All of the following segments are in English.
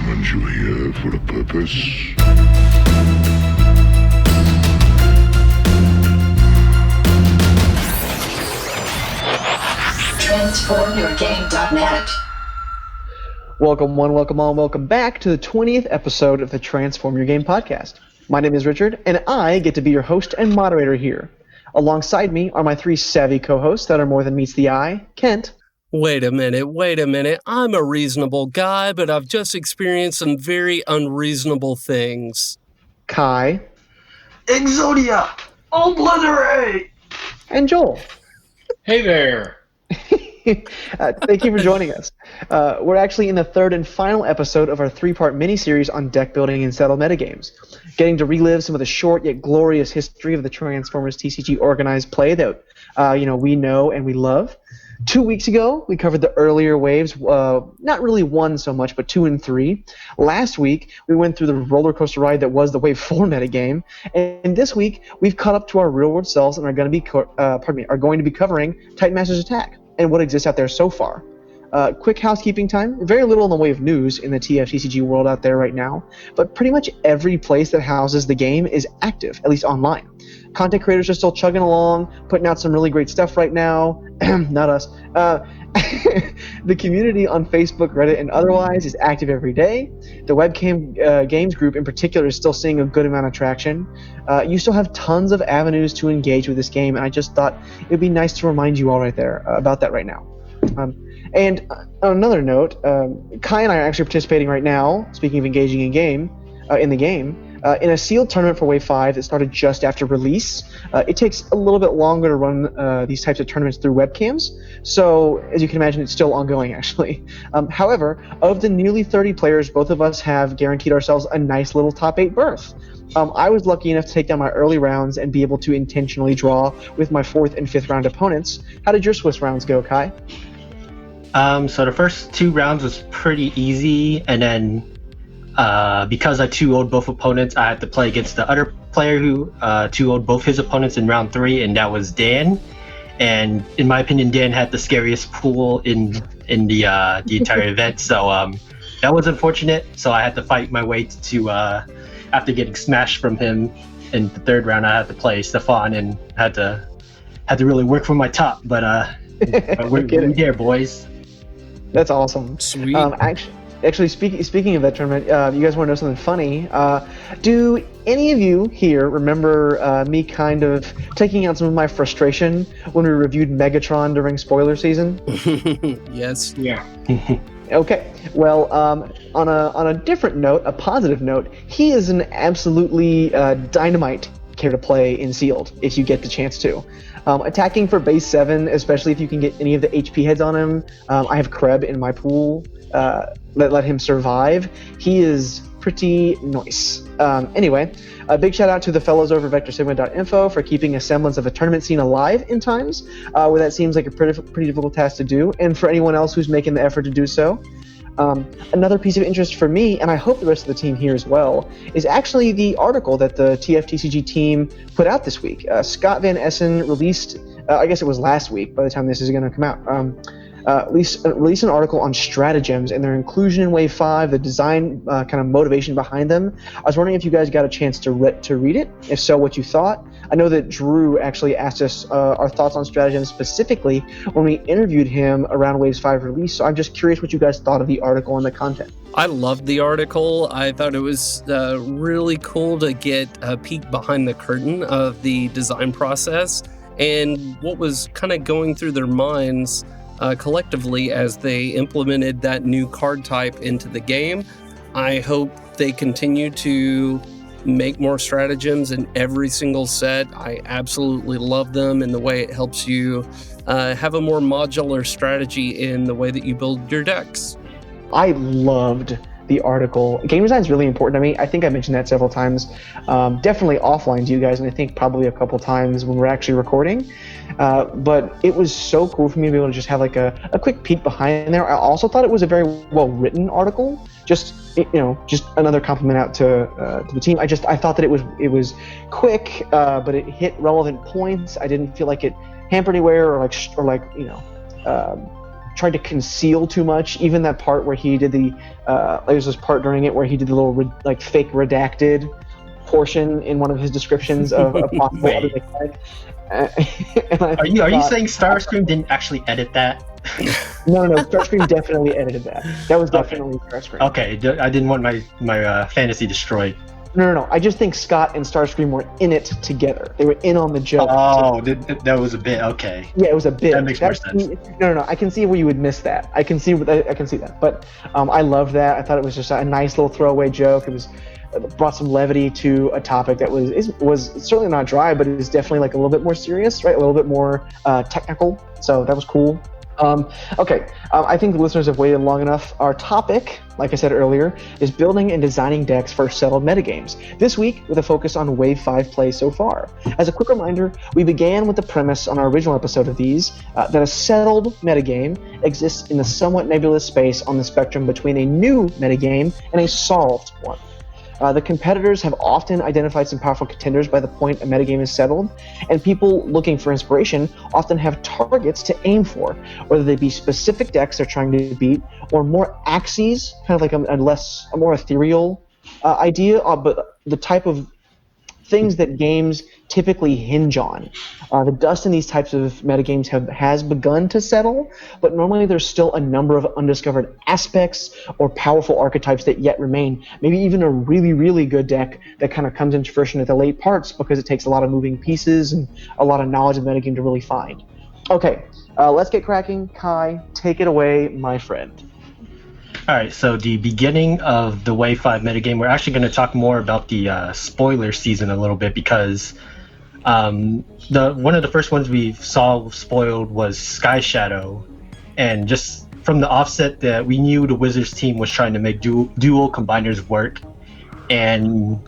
summoned you here for a purpose. TransformYourGame.net. Welcome one, welcome all, welcome back to the 20th episode of the Transform Your Game podcast. My name is Richard, and I get to be your host and moderator here. Alongside me are my three savvy co-hosts that are more than meets the eye, Kent. Wait a minute. I'm a reasonable guy, but I've just experienced some very unreasonable things. Kai. Exodia! Obliterate! And Joel. Hey there. Thank you for joining us. We're actually in the third and final episode of our three-part mini-series on deck building and settled metagames, getting to relive some of the short yet glorious history of the Transformers TCG organized play that we know and we love. 2 weeks ago, we covered the earlier waves, not really 1 so much, but 2 and 3. Last week, we went through the roller coaster ride that was the Wave 4 metagame, and this week, we've caught up to our real-world selves and are going to be covering Titan Master's Attack and what exists out there so far. Quick housekeeping time. Very little in the way of news in the TFTCG world out there right now, but pretty much every place that houses the game is active, at least online. Content creators are still chugging along, putting out some really great stuff right now. Not us. The community on Facebook, Reddit, and otherwise is active every day. The webcam games group in particular is still seeing a good amount of traction. You still have tons of avenues to engage with this game, and I just thought it would be nice to remind you all right there about that right now. And on another note, Kai and I are actually participating right now, speaking of engaging in the game, in a sealed tournament for Wave 5 that started just after release. It takes a little bit longer to run these types of tournaments through webcams, so as you can imagine, it's still ongoing, actually. However, of the nearly 30 players, both of us have guaranteed ourselves a nice little top 8 berth. I was lucky enough to take down my early rounds and be able to intentionally draw with my 4th and 5th round opponents. How did your Swiss rounds go, Kai? So the first 2 rounds was pretty easy, and then because I 2-0'd both opponents, I had to play against the other player who 2-0'd both his opponents in round 3, and that was Dan. And in my opinion, Dan had the scariest pool in the entire event, so that was unfortunate. So I had to fight my way to after getting smashed from him in the 3rd round. I had to play Stefan and had to really work for my top, but we're here, boys. That's awesome. Sweet. Actually, speaking of that tournament, you guys want to know something funny? Do any of you here remember me kind of taking out some of my frustration when we reviewed Megatron during spoiler season? Yes. Yeah. Okay. Well, on a different note, a positive note, he is an absolutely dynamite character to play in Sealed if you get the chance to. Attacking for base 7, especially if you can get any of the HP heads on him. I have Kreb in my pool. Let him survive. He is pretty nice. Anyway, a big shout out to the fellows over at VectorSigma.info for keeping a semblance of a tournament scene alive in times where that seems like a pretty difficult task to do, and for anyone else who's making the effort to do so. Another piece of interest for me, and I hope the rest of the team here as well, is actually the article that the TFTCG team put out this week. Scott Van Essen released, I guess it was last week by the time this is going to come out, released an article on stratagems and their inclusion in Wave 5, the design kind of motivation behind them. I was wondering if you guys got a chance to read it. If so, what you thought. I know that Drew actually asked us our thoughts on stratagems specifically when we interviewed him around Waves 5 release, so I'm just curious what you guys thought of the article and the content. I loved the article. I thought it was really cool to get a peek behind the curtain of the design process and what was kind of going through their minds collectively as they implemented that new card type into the game. I hope they continue to make more stratagems in every single set. I absolutely love them and the way it helps you have a more modular strategy in the way that you build your decks. I loved the article. Game design is really important to me. I think I mentioned that several times. Definitely offline to you guys, and I think probably a couple times when we're actually recording. But it was so cool for me to be able to just have like a quick peek behind there. I also thought it was a very well written article. Just another compliment out to the team. I thought that it was quick, but it hit relevant points. I didn't feel like it hampered anywhere or tried to conceal too much. Even that part where he did the there's this part during it where he did the little like fake redacted portion in one of his descriptions of a possible other mechanic. Are you saying Starscream didn't actually edit that? No, Starscream definitely edited that. That was definitely Starscream. Okay, I didn't want my fantasy destroyed. No. I just think Scott and Starscream were in it together. They were in on the joke. Oh, that was a bit okay. Yeah, it was a bit. That makes more sense. No. I can see where you would miss that. I can see that. But I loved that. I thought it was just a nice little throwaway joke. It brought some levity to a topic that was certainly not dry, but it was definitely like a little bit more serious, right? A little bit more technical. So that was cool. I think the listeners have waited long enough. Our topic, like I said earlier, is building and designing decks for settled metagames. This week, with a focus on Wave 5 play so far. As a quick reminder, we began with the premise on our original episode of these, that a settled metagame exists in the somewhat nebulous space on the spectrum between a new metagame and a solved one. The competitors have often identified some powerful contenders by the point a metagame is settled, and people looking for inspiration often have targets to aim for, whether they be specific decks they're trying to beat, or more axes, kind of like a more ethereal idea, but the type of things that games typically hinge on. The dust in these types of metagames has begun to settle, but normally there's still a number of undiscovered aspects or powerful archetypes that yet remain. Maybe even a really, really good deck that kind of comes into fruition at the late parts because it takes a lot of moving pieces and a lot of knowledge of the metagame to really find. Okay, let's get cracking. Kai, take it away, my friend. All right, so the beginning of the Wave 5 metagame, we're actually going to talk more about the spoiler season a little bit because one of the first ones we saw spoiled was Sky Shadow, and just from the offset that we knew the Wizards team was trying to make dual combiners work, and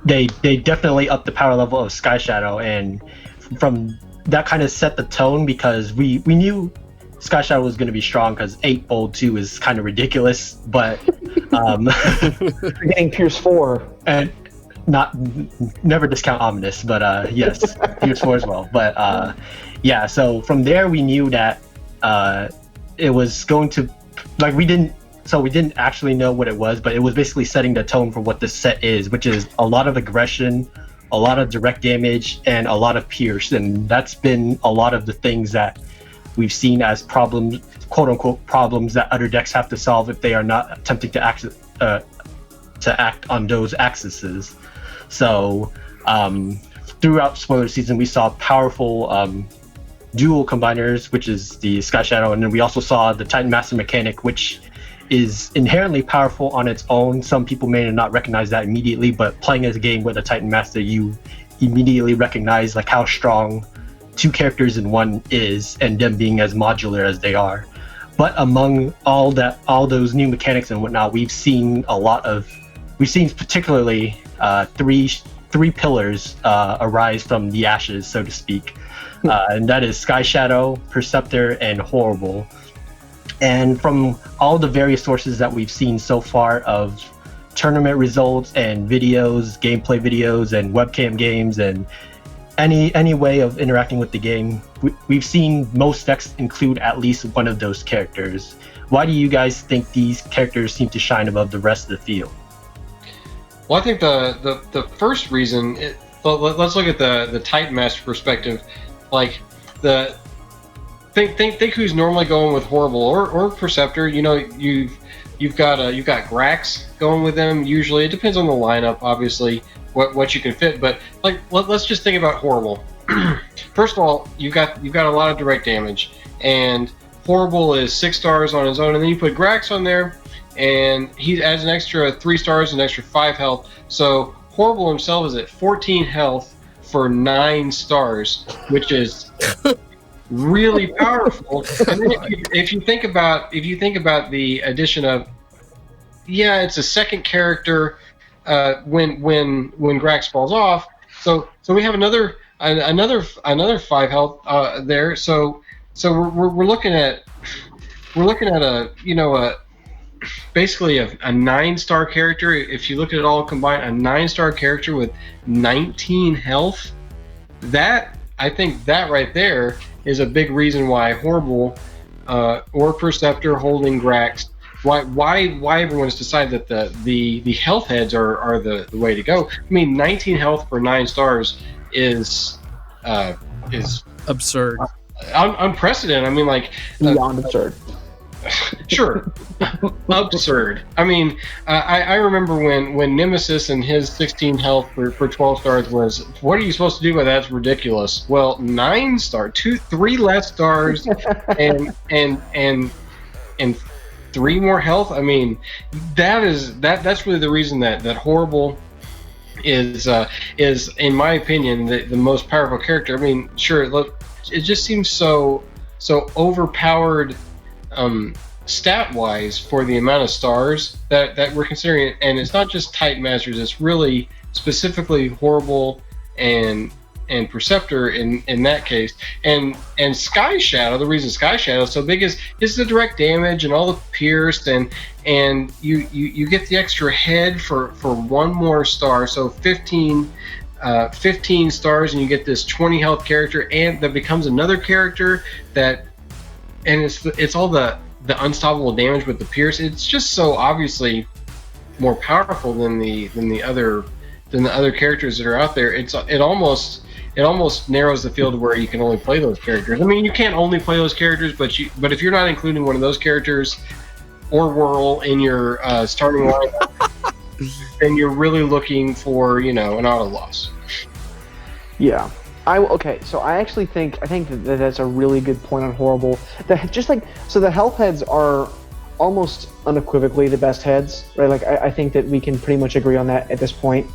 they definitely upped the power level of Sky Shadow, and from that kind of set the tone because we knew Sky Shadow was going to be strong because 8-fold 2 is kind of ridiculous, but getting Pierce 4 and never discount Ominous, but yes, Pierce 4 as well. But yeah, so from there we knew that it was going to we didn't actually know what it was, but it was basically setting the tone for what this set is, which is a lot of aggression, a lot of direct damage, and a lot of pierce, and that's been a lot of the things that we've seen as problems, quote-unquote problems, that other decks have to solve if they are not attempting to act on those axes. So throughout spoiler season, we saw powerful dual combiners, which is the Sky Shadow, and then we also saw the Titan Master mechanic, which is inherently powerful on its own. Some people may not recognize that immediately, but playing as a game with a Titan Master, you immediately recognize like how strong two characters in one is, and them being as modular as they are. But among all those new mechanics and whatnot, we've seen particularly three pillars arise from the ashes, so to speak, and that is Sky Shadow, Perceptor, and Horri-bull. And from all the various sources that we've seen so far of tournament results and videos, gameplay videos, and webcam games, and any way of interacting with the game, we've seen most decks include at least one of those characters. Why do you guys think these characters seem to shine above the rest of the field? Well, I think the first reason, let's look at the Titan Master perspective. Like think who's normally going with Horri-bull or Perceptor. You know, you've got Grax going with them. Usually, it depends on the lineup, obviously, what you can fit. But like, let's just think about Horri-bull. First of all, you've got a lot of direct damage, and Horri-bull is 6 stars on his own, and then you put Grax on there, and he adds an extra 3 stars and an extra 5 health. So Horri-bull himself is at 14 health for 9 stars, which is really powerful. And then if you think about the addition of, it's a second character when Grax falls off. So we have another 5 health there. So we're looking at basically a 9-star character. If you look at it all combined, a 9-star character with 19 health. I think that right there is a big reason why Horri-bull or Perceptor holding Grax. Why everyone's decided that the health heads are the way to go. I mean, 19 health for 9 stars is Absurd. Unprecedented. I mean, like Beyond absurd. sure, absurd. I mean, I remember when Nemesis and his 16 health for 12 stars was, what are you supposed to do with that? That's ridiculous. Well, 9 star, 3 less stars, and 3 more health. I mean, that's really the reason that horri-bull is in my opinion the most powerful character. I mean, sure, it just seems so overpowered stat wise for the amount of stars that we're considering, and it's not just Titan Masters, it's really specifically horri-bull and Perceptor in that case, and Sky Shadow. The reason Sky Shadow is so big is the direct damage and all the pierced, and you get the extra head for 1 more star, so 15 stars, and you get this 20 health character, and that becomes another character that, and it's all the unstoppable damage with the pierce. It's just so obviously more powerful than the other characters that are out there. It almost narrows the field where you can only play those characters. I mean, you can't only play those characters, but if you're not including one of those characters or Whirl in your starting lineup, then you're really looking for an auto loss. Yeah. So I actually think that's a really good point on horri-bull. The health heads are almost unequivocally the best heads, right? Like I think that we can pretty much agree on that at this point.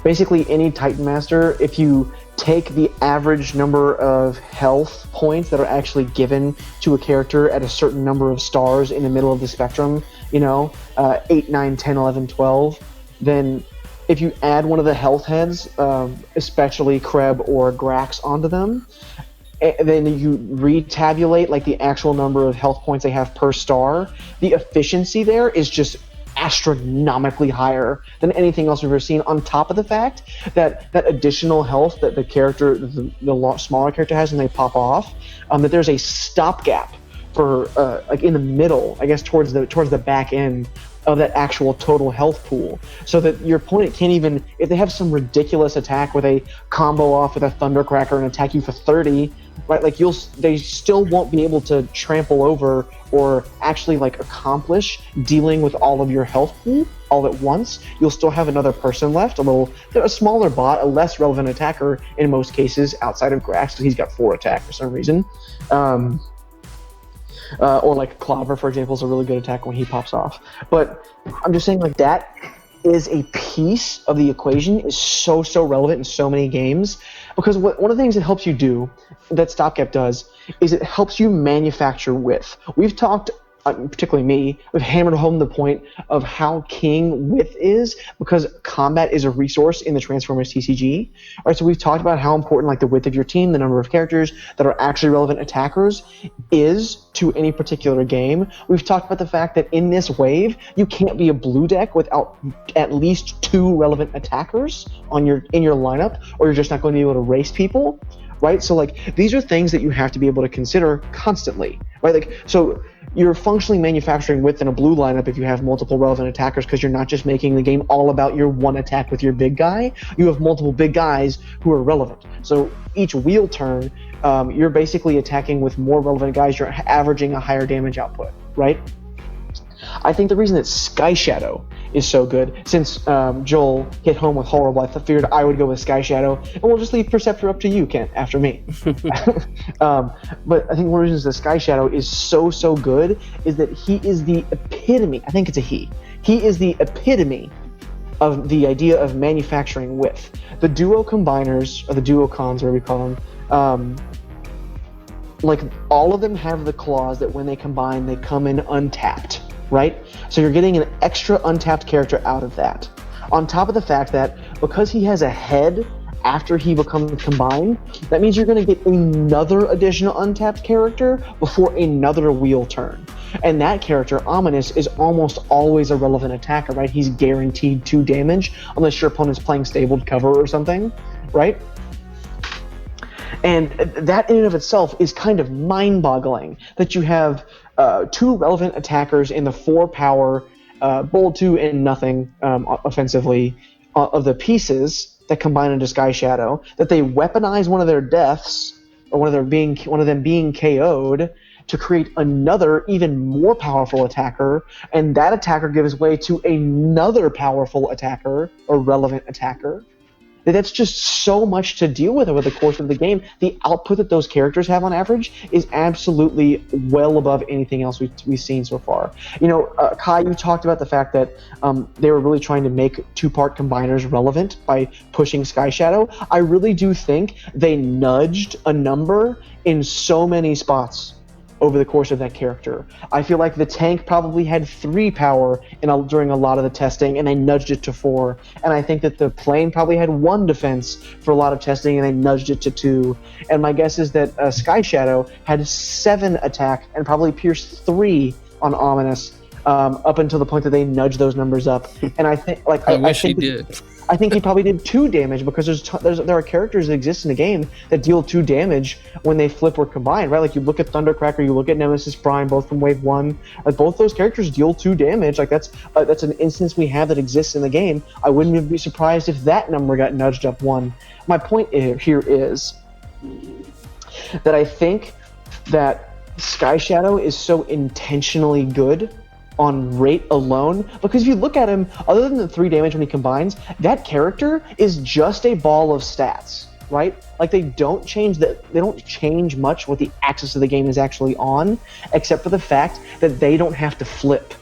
Basically, any Titan Master, if you take the average number of health points that are actually given to a character at a certain number of stars in the middle of the spectrum, 8, 9, 10, 11, 12, then if you add one of the health heads, especially Kreb or Grax, onto them, then you retabulate like the actual number of health points they have per star, the efficiency there is just astronomically higher than anything else we've ever seen, on top of the fact that additional health that the smaller character has when they pop off, that there's a stopgap for like in the middle, I guess towards the back end of that actual total health pool, so that your opponent can't even, if they have some ridiculous attack where they combo off with a Thundercracker and attack you for 30, right? Like they still won't be able to trample over or actually like accomplish dealing with all of your health pool all at once. You'll still have another person left, a smaller bot, a less relevant attacker in most cases outside of Grax, because he's got 4 attack for some reason. Or like Clobber, for example, is a really good attack when he pops off. But I'm just saying, like, that is a piece of the equation, is so relevant in so many games, because one of the things it helps you do, that stopgap does, is it helps you manufacture width. We've talked, particularly me, we've hammered home the point of how king width is, because combat is a resource in the Transformers TCG. All right, so we've talked about how important like the width of your team, the number of characters that are actually relevant attackers, is to any particular game. We've talked about the fact that in this wave, you can't be a blue deck without at least 2 relevant attackers in your lineup, or you're just not going to be able to race people, right? So like these are things that you have to be able to consider constantly, right? Like, so you're functionally manufacturing width in a blue lineup if you have multiple relevant attackers, because you're not just making the game all about your one attack with your big guy. You have multiple big guys who are relevant. So each wheel turn, you're basically attacking with more relevant guys. You're averaging a higher damage output, right? I think the reason that Sky Shadow is so good, since Joel hit home with horri-bull, I figured I would go with Sky Shadow, and we'll just leave Perceptor up to you, Kent, after me. But I think one of the reasons that Sky Shadow is so good is that he is the epitome, I think it's a he is the epitome of the idea of manufacturing width. The duo combiners, or the duo cons, whatever we call them, like all of them have the clause that when they combine, they come in untapped, right? So you're getting an extra untapped character out of that. On top of the fact that because he has a head after he becomes combined, that means you're going to get another additional untapped character before another wheel turn. And that character, Ominous, is almost always a relevant attacker, right? He's guaranteed 2 damage unless your opponent's playing stabled cover or something, right? And that in and of itself is kind of mind-boggling, that you have 2 relevant attackers in the 4-power, bold 2 and nothing offensively of the pieces that combine into Sky Shadow, that they weaponize one of their deaths, or one of them being KO'd, to create another even more powerful attacker, and that attacker gives way to another powerful attacker or relevant attacker. That's just so much to deal with over the course of the game. The output that those characters have on average is absolutely well above anything else we've seen so far. Kai, you talked about the fact that they were really trying to make 2-part combiners relevant by pushing Sky Shadow. I really do think they nudged a number in so many spots over the course of that character. I feel like the tank probably had 3 power during a lot of the testing, and they nudged it to 4. And I think that the plane probably had 1 defense for a lot of testing, and they nudged it to 2. And my guess is that Sky Shadow had 7 attack and probably pierced 3 on Ominous, up until the point that they nudged those numbers up. And I think, I wish he did. I think he probably did 2 damage, because there are characters that exist in the game that deal 2 damage when they flip or combine, right? Like, you look at Thundercracker, you look at Nemesis Prime, both from Wave 1. Like, both those characters deal 2 damage. Like, that's an instance we have that exists in the game. I wouldn't even be surprised if that number got nudged up 1. My point here is that I think that Sky Shadow is so intentionally good on rate alone, because if you look at him, other than the 3 damage when he combines, that character is just a ball of stats, right? Like, they don't change much what the axis of the game is actually on, except for the fact that they don't have to flip.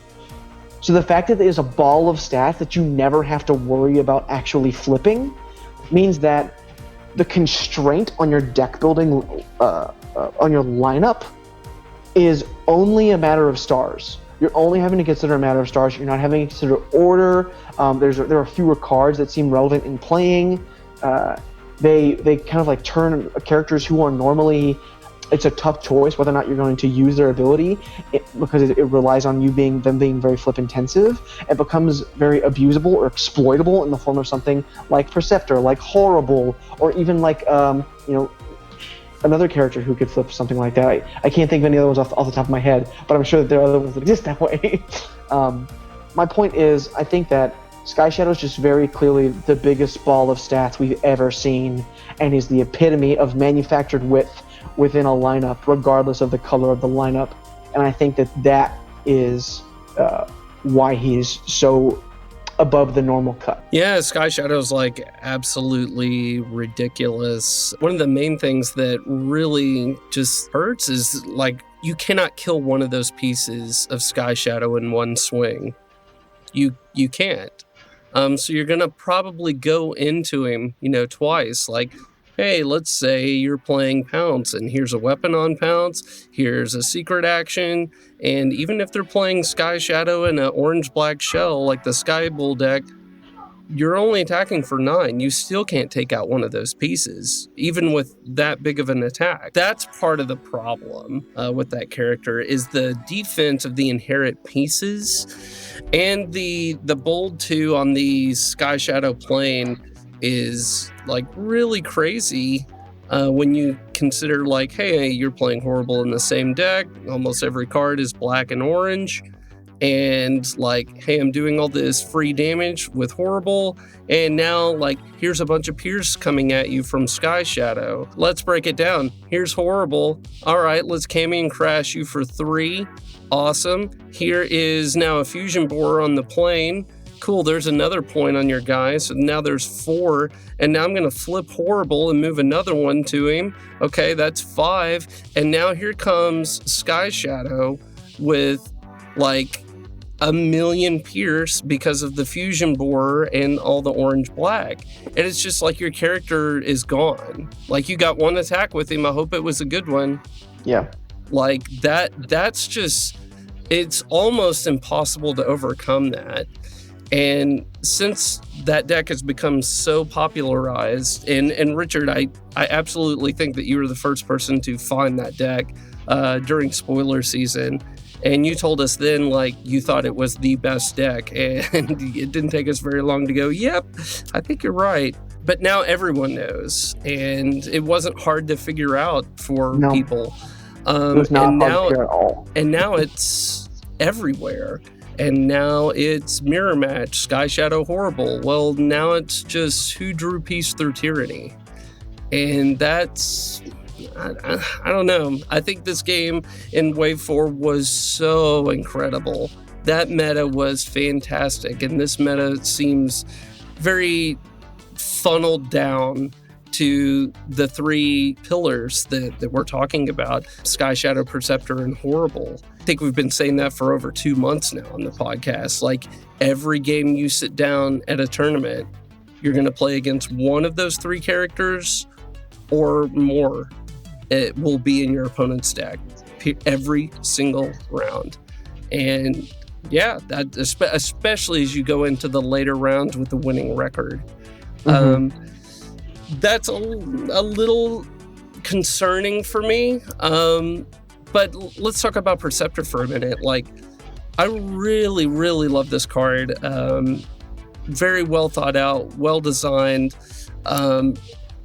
So the fact that there's a ball of stats that you never have to worry about actually flipping means that the constraint on your deck building, on your lineup, is only a matter of stars. You're only having to consider a matter of stars. You're not having to consider order. There are fewer cards that seem relevant in playing. They kind of like turn characters who are normally, it's a tough choice whether or not you're going to use their ability, because it relies on them being very flip intensive. It becomes very abusable or exploitable in the form of something like Perceptor, like Horri-bull, or even like another character who could flip something like that. I can't think of any other ones off the top of my head, but I'm sure that there are other ones that exist that way. My point is, I think that Sky Shadow is just very clearly the biggest ball of stats we've ever seen, and is the epitome of manufactured width within a lineup, regardless of the color of the lineup. And I think that is why he's so above the normal cut. Yeah, Sky Shadow's like absolutely ridiculous. One of the main things that really just hurts is like you cannot kill one of those pieces of Sky Shadow in one swing. You can't. So you're gonna probably go into him, twice. Like, hey, let's say you're playing Pounce, and here's a weapon on Pounce, here's a secret action, and even if they're playing Sky Shadow in an orange-black shell, like the Sky Bull deck, you're only attacking for 9. You still can't take out one of those pieces, even with that big of an attack. That's part of the problem with that character, is the defense of the inherent pieces, and the bold 2 on the Sky Shadow plane is like really crazy when you consider like, hey, you're playing Horri-bull in the same deck, almost every card is black and orange, and like, hey, I'm doing all this free damage with Horri-bull, and now like here's a bunch of Pierce coming at you from Sky Shadow. Let's break it down. Here's Horri-bull. All right, let's Cammy and Crash you for 3. Awesome. Here is now a Fusion Borer on the plane. Cool, there's another point on your guy, so now there's 4, and now I'm going to flip Horri-bull and move another one to him. Okay, that's 5, and now here comes Sky Shadow with like 1,000,000 Pierce because of the Fusion Borer and all the orange-black. And it's just like your character is gone. Like, you got 1 attack with him, I hope it was a good one. Yeah. Like, that's just, it's almost impossible to overcome that. And since that deck has become so popularized, and Richard, I absolutely think that you were the first person to find that deck during spoiler season. And you told us then, like, you thought it was the best deck, and it didn't take us very long to go, yep, I think you're right. But now everyone knows, and it wasn't hard to figure out for people. It was not hard to figure at all. And now it's everywhere. And now it's Mirror Match, Sky Shadow Horri-bull. Well, now it's just who drew Peace Through Tyranny. And that's... I don't know. I think this game in Wave 4 was so incredible. That meta was fantastic, and this meta seems very funneled down to the three pillars that we're talking about, Sky Shadow, Perceptor, and Horri-bull. I think we've been saying that for over 2 months now on the podcast. Like, every game you sit down at a tournament, you're going to play against one of those three characters or more. It will be in your opponent's deck every single round. And yeah, that especially as you go into the later rounds with the winning record. That's a little concerning for me. But let's talk about Perceptor for a minute. Like, I really, really love this card. Very well thought out, well designed.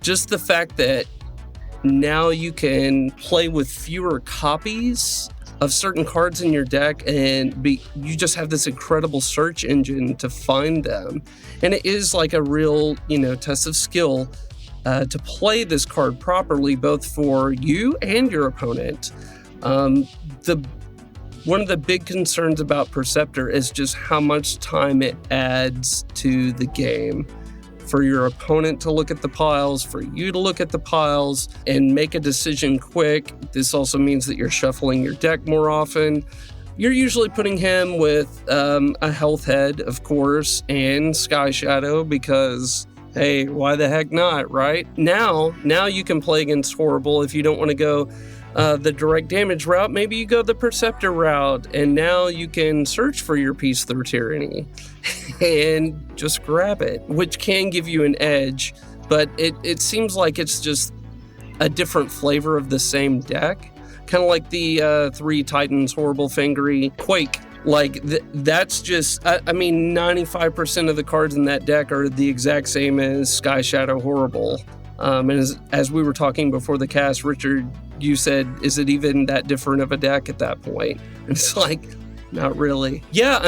Just the fact that now you can play with fewer copies of certain cards in your deck, and you just have this incredible search engine to find them. And it is like a real, test of skill to play this card properly, both for you and your opponent. One of the big concerns about Perceptor is just how much time it adds to the game. For your opponent to look at the piles, for you to look at the piles and make a decision quick. This also means that you're shuffling your deck more often. You're usually putting him with a health head, of course, and Sky Shadow because, hey, why the heck not, right? Now you can play against Horri-bull if you don't want to go the direct damage route. Maybe you go the Perceptor route, and now you can search for your Peace Through Tyranny and just grab it, which can give you an edge, but it seems like it's just a different flavor of the same deck. Kind of like the 3 Titans, Horri-bull, Fangry, Quake. Like, that's just, 95% of the cards in that deck are the exact same as Sky Shadow Horri-bull. And as we were talking before the cast, Richard, you said, is it even that different of a deck at that point? And it's like, not really. Yeah,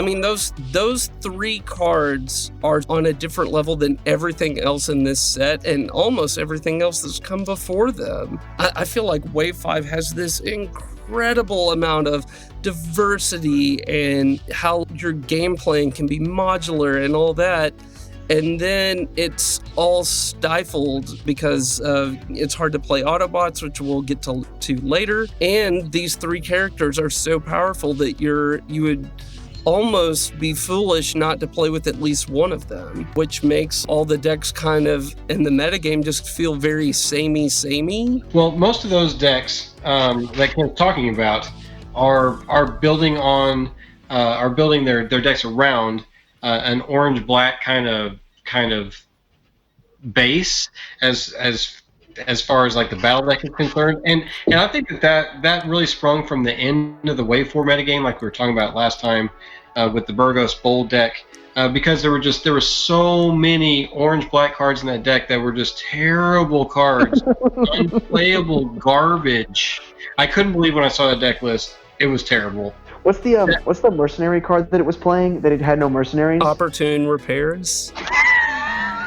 those 3 cards are on a different level than everything else in this set and almost everything else that's come before them. I feel like Wave 5 has this incredible amount of diversity and how your game plan can be modular and all that. And then it's all stifled because it's hard to play Autobots, which we'll get to later. And these 3 characters are so powerful that you would almost be foolish not to play with at least one of them, which makes all the decks kind of in the metagame just feel very samey. Well, most of those decks that Ken's talking about are building their decks around an orange-black kind of base as far as like the battle deck is concerned, and I think that really sprung from the end of the Wave 4 metagame, like we were talking about last time with the Burgos Bold deck, because there were so many orange-black cards in that deck that were just terrible cards, unplayable garbage. I couldn't believe when I saw that deck list. It was terrible. What's the mercenary card that it was playing that it had no mercenaries? Opportune Repairs.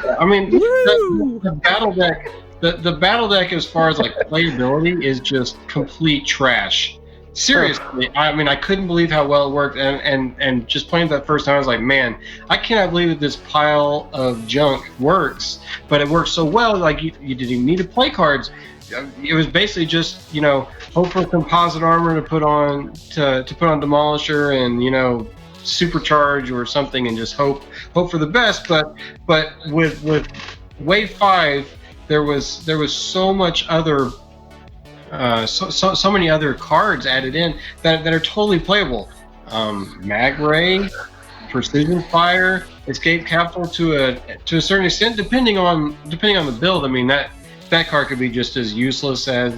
The battle deck, the battle deck as far as like playability is just complete trash. Seriously, I couldn't believe how well it worked, and just playing that first time, I was like, man, I cannot believe that this pile of junk works, but it works so well. Like you didn't even need to play cards. It was basically just hope for composite armor to put on Demolisher and supercharge or something and just hope for the best. But with Wave 5, there was so much other so many other cards added in that are totally playable. Mag Ray, Precision Fire, Escape Capsule to a certain extent, depending on the build. That card could be just as useless as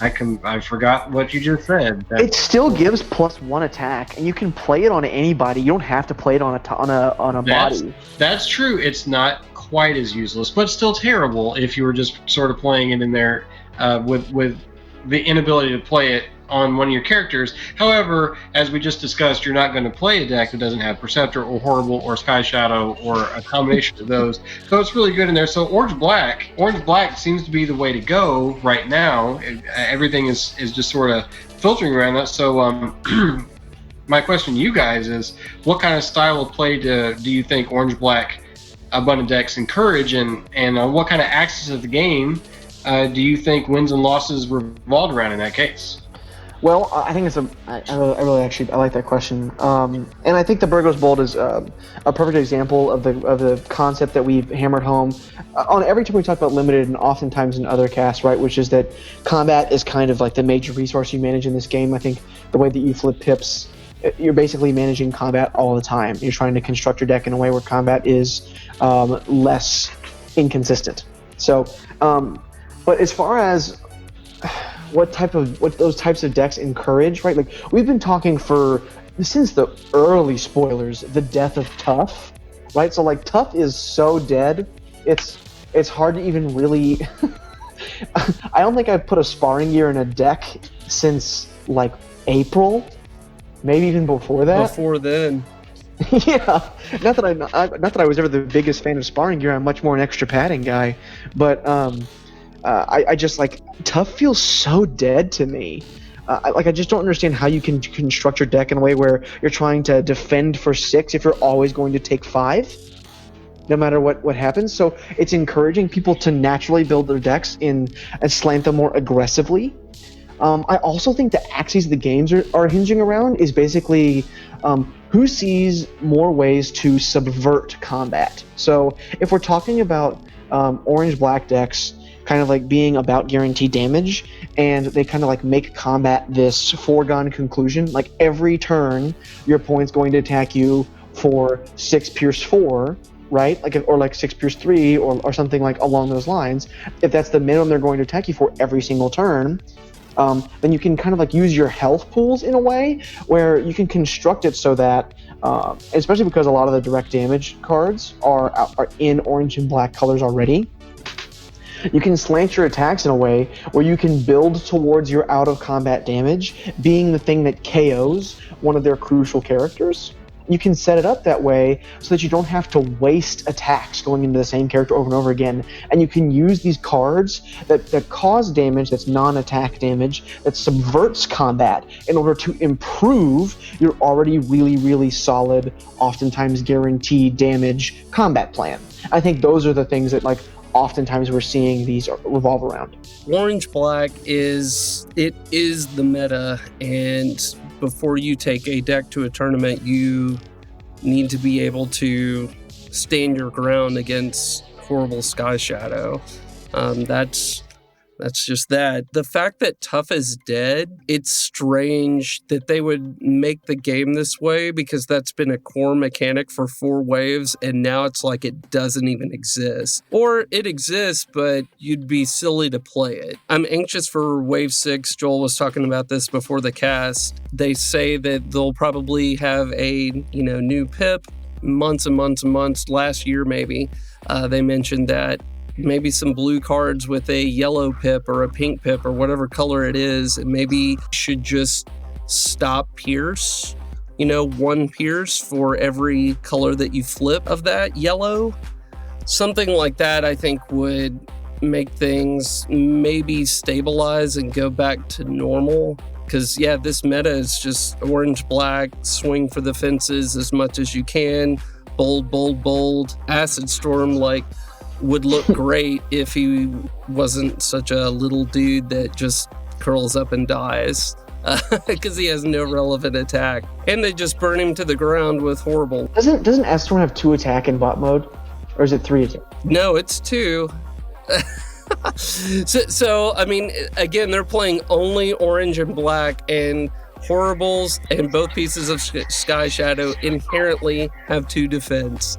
I forgot what you just said. It still gives +1 attack, and you can play it on anybody. You don't have to play it on a body. That's true. It's not quite as useless, but still terrible if you were just sort of playing it in there with the inability to play it on one of your characters. However, as we just discussed, you're not going to play a deck that doesn't have Perceptor or Horrible or Sky Shadow or a combination of those. So it's really good in there. So Orange Black seems to be the way to go right now. Everything is just sort of filtering around that. So my question to you guys is, what kind of style of play do you think Orange Black abundant decks encourage, and what kind of axis of the game do you think wins and losses revolved around in that case? Well, I think it's I like that question, and I think the Burgos Bolt is a perfect example of the concept that we've hammered home on every time we talk about limited, and oftentimes in other casts, right? Which is that combat is kind of like the major resource you manage in this game. I think the way that you flip pips, you're basically managing combat all the time. You're trying to construct your deck in a way where combat is less inconsistent. So, but as far as what those types of decks encourage, right? Like, we've been talking since the early spoilers, the death of Tough, right? So like Tough is so dead, it's hard to even really. I don't think I've put a sparring gear in a deck since like April, maybe even before that. Before then. Yeah, not that I was ever the biggest fan of sparring gear. I'm much more an extra padding guy, but I just like Tough feels so dead to me. I just don't understand how you can construct your deck in a way where you're trying to defend for 6 if you're always going to take 5, no matter what happens. So it's encouraging people to naturally build their decks and slant them more aggressively. I also think the axes the games are hinging around is basically who sees more ways to subvert combat. So if we're talking about orange-black decks kind of like being about guaranteed damage, and they kind of like make combat this foregone conclusion, like every turn your opponent's going to attack you for 6 Pierce 4, right? Or like 6 Pierce 3 or something like along those lines. If that's the minimum they're going to attack you for every single turn, then you can kind of like use your health pools in a way where you can construct it so that, especially because a lot of the direct damage cards are in orange and black colors already, you can slant your attacks in a way where you can build towards your out of combat damage being the thing that KOs one of their crucial characters. You can set it up that way so that you don't have to waste attacks going into the same character over and over again. And you can use these cards that cause damage that's non-attack damage, that subverts combat in order to improve your already really, really solid, oftentimes guaranteed damage combat plan. I think those are the things that like oftentimes we're seeing these revolve around. Orange Black is the meta, and before you take a deck to a tournament, you need to be able to stand your ground against horrible Sky Shadow. That's just that. The fact that Tough is dead, it's strange that they would make the game this way, because that's been a core mechanic for 4 waves, and now it's like it doesn't even exist. Or it exists, but you'd be silly to play it. I'm anxious for Wave 6. Joel was talking about this before the cast. They say that they'll probably have a new pip months and months and months. Last year, maybe, they mentioned that maybe some blue cards with a yellow pip or a pink pip or whatever color it is, and maybe should just stop Pierce, 1 Pierce for every color that you flip of that yellow. Something like that, I think, would make things maybe stabilize and go back to normal. Because, yeah, this meta is just orange, black, swing for the fences as much as you can, bold, bold, bold. Acid Storm, would look great if he wasn't such a little dude that just curls up and dies, because he has no relevant attack. And they just burn him to the ground with horrible. Doesn't Acid Storm have 2 attack in bot mode? Or is it 3 attack? No, it's 2. So, I mean, again, they're playing only orange and black, and horribles and both pieces of Sky Shadow inherently have 2 defense.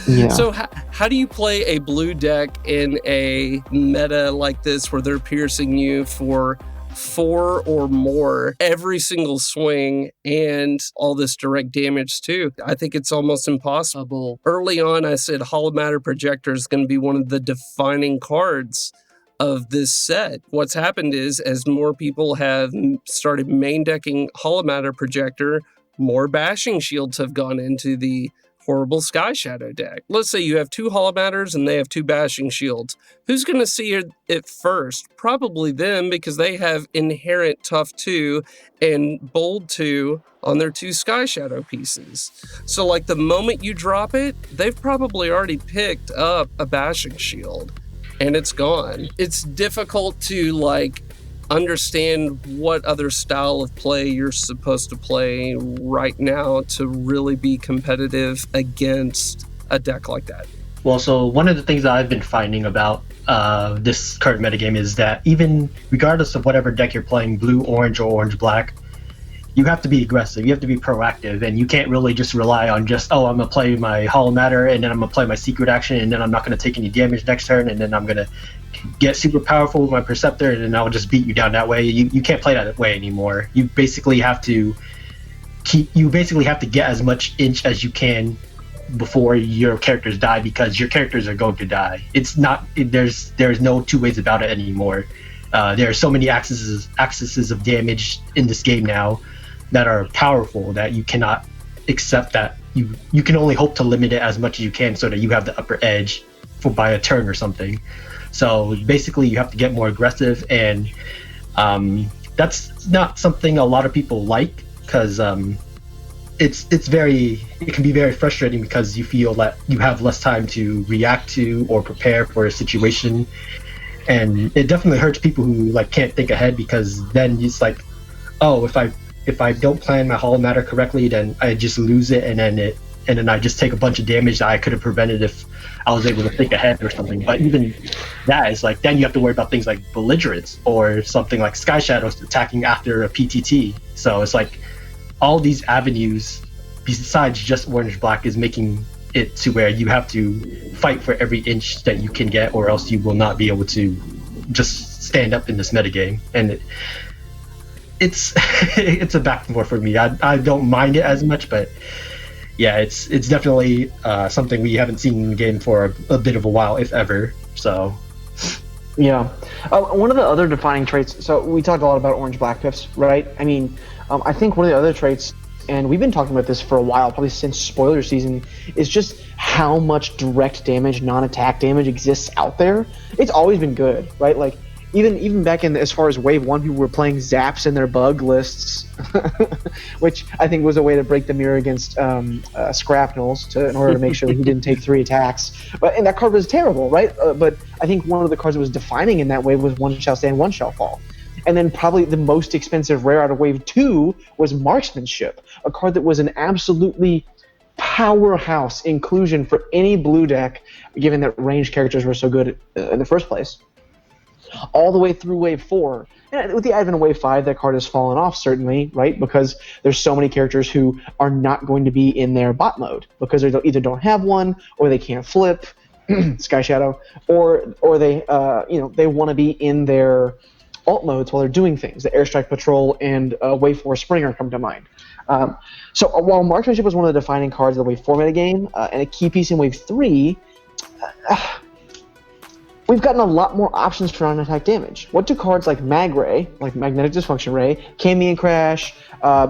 Yeah. So how do you play a blue deck in a meta like this where they're piercing you for 4 or more every single swing and all this direct damage too? I think it's almost impossible. Early on, I said Holomatter Projector is going to be one of the defining cards of this set. What's happened is, as more people have started main decking Holomatter Projector, more bashing shields have gone into the Horri-bull Sky Shadow deck. Let's say you have 2 Holomatters and they have 2 bashing shields. Who's going to see it first? Probably them, because they have inherent tough 2 and bold 2 on their 2 Sky Shadow pieces. So like the moment you drop it, they've probably already picked up a bashing shield and it's gone. It's difficult to like understand what other style of play you're supposed to play right now to really be competitive against a deck like that. Well, so one of the things that I've been finding about this current metagame is that even regardless of whatever deck you're playing, blue, orange, or orange-black, you have to be aggressive, you have to be proactive, and you can't really just rely on just, oh, I'm going to play my Holomatter, and then I'm going to play my secret action, and then I'm not going to take any damage next turn, and then I'm going to get super powerful with my Perceptor, and then I'll just beat you down that way. You can't play that way anymore. You basically have to get as much inch as you can before your characters die, because your characters are going to die. It's not, there's no two ways about it anymore. There are so many axes of damage in this game now that are powerful that you cannot accept that you can only hope to limit it as much as you can so that you have the upper edge by a turn or something. So basically you have to get more aggressive, and that's not something a lot of people like, because it can be very frustrating because you feel that you have less time to react to or prepare for a situation, and it definitely hurts people who like can't think ahead, because then it's like, oh, if I don't plan my Holomatter correctly, then I just lose it, and then I just take a bunch of damage that I could have prevented if I was able to think ahead or something. But even that is like, then you have to worry about things like Belligerence or something like Sky Shadows attacking after a PTT. So it's like all these avenues besides just orange black is making it to where you have to fight for every inch that you can get, or else you will not be able to just stand up in this metagame. And it's it's a back and forth for me. I don't mind it as much, but yeah, it's definitely something we haven't seen in the game for a bit of a while, if ever. So yeah, one of the other defining traits, so we talked a lot about orange black pips, right? I mean, I think one of the other traits, and we've been talking about this for a while, probably since spoiler season, is just how much direct damage, non-attack damage exists out there. It's always been good, right? Like even back in as far as wave 1, people were playing zaps in their bug lists, which I think was a way to break the mirror against Scrapnels in order to make sure that he didn't take 3 attacks. And that card was terrible, right? But I think one of the cards that was defining in that wave was One Shall Stand, One Shall Fall. And then probably the most expensive rare out of wave 2 was Marksmanship, a card that was an absolutely powerhouse inclusion for any blue deck, given that ranged characters were so good in the first place. All the way through wave 4. And with the advent of wave 5, that card has fallen off, certainly, right? Because there's so many characters who are not going to be in their bot mode because they either don't have one, or they can't flip Sky Shadow, or they they want to be in their alt modes while they're doing things. The Airstrike Patrol and wave 4 Springer come to mind. So while Marksmanship was one of the defining cards of the wave 4 metagame, and a key piece in wave 3, we've gotten a lot more options for non-attack damage. What do cards like Mag Ray, like Magnetic Dysfunction Ray, Cambion Crash,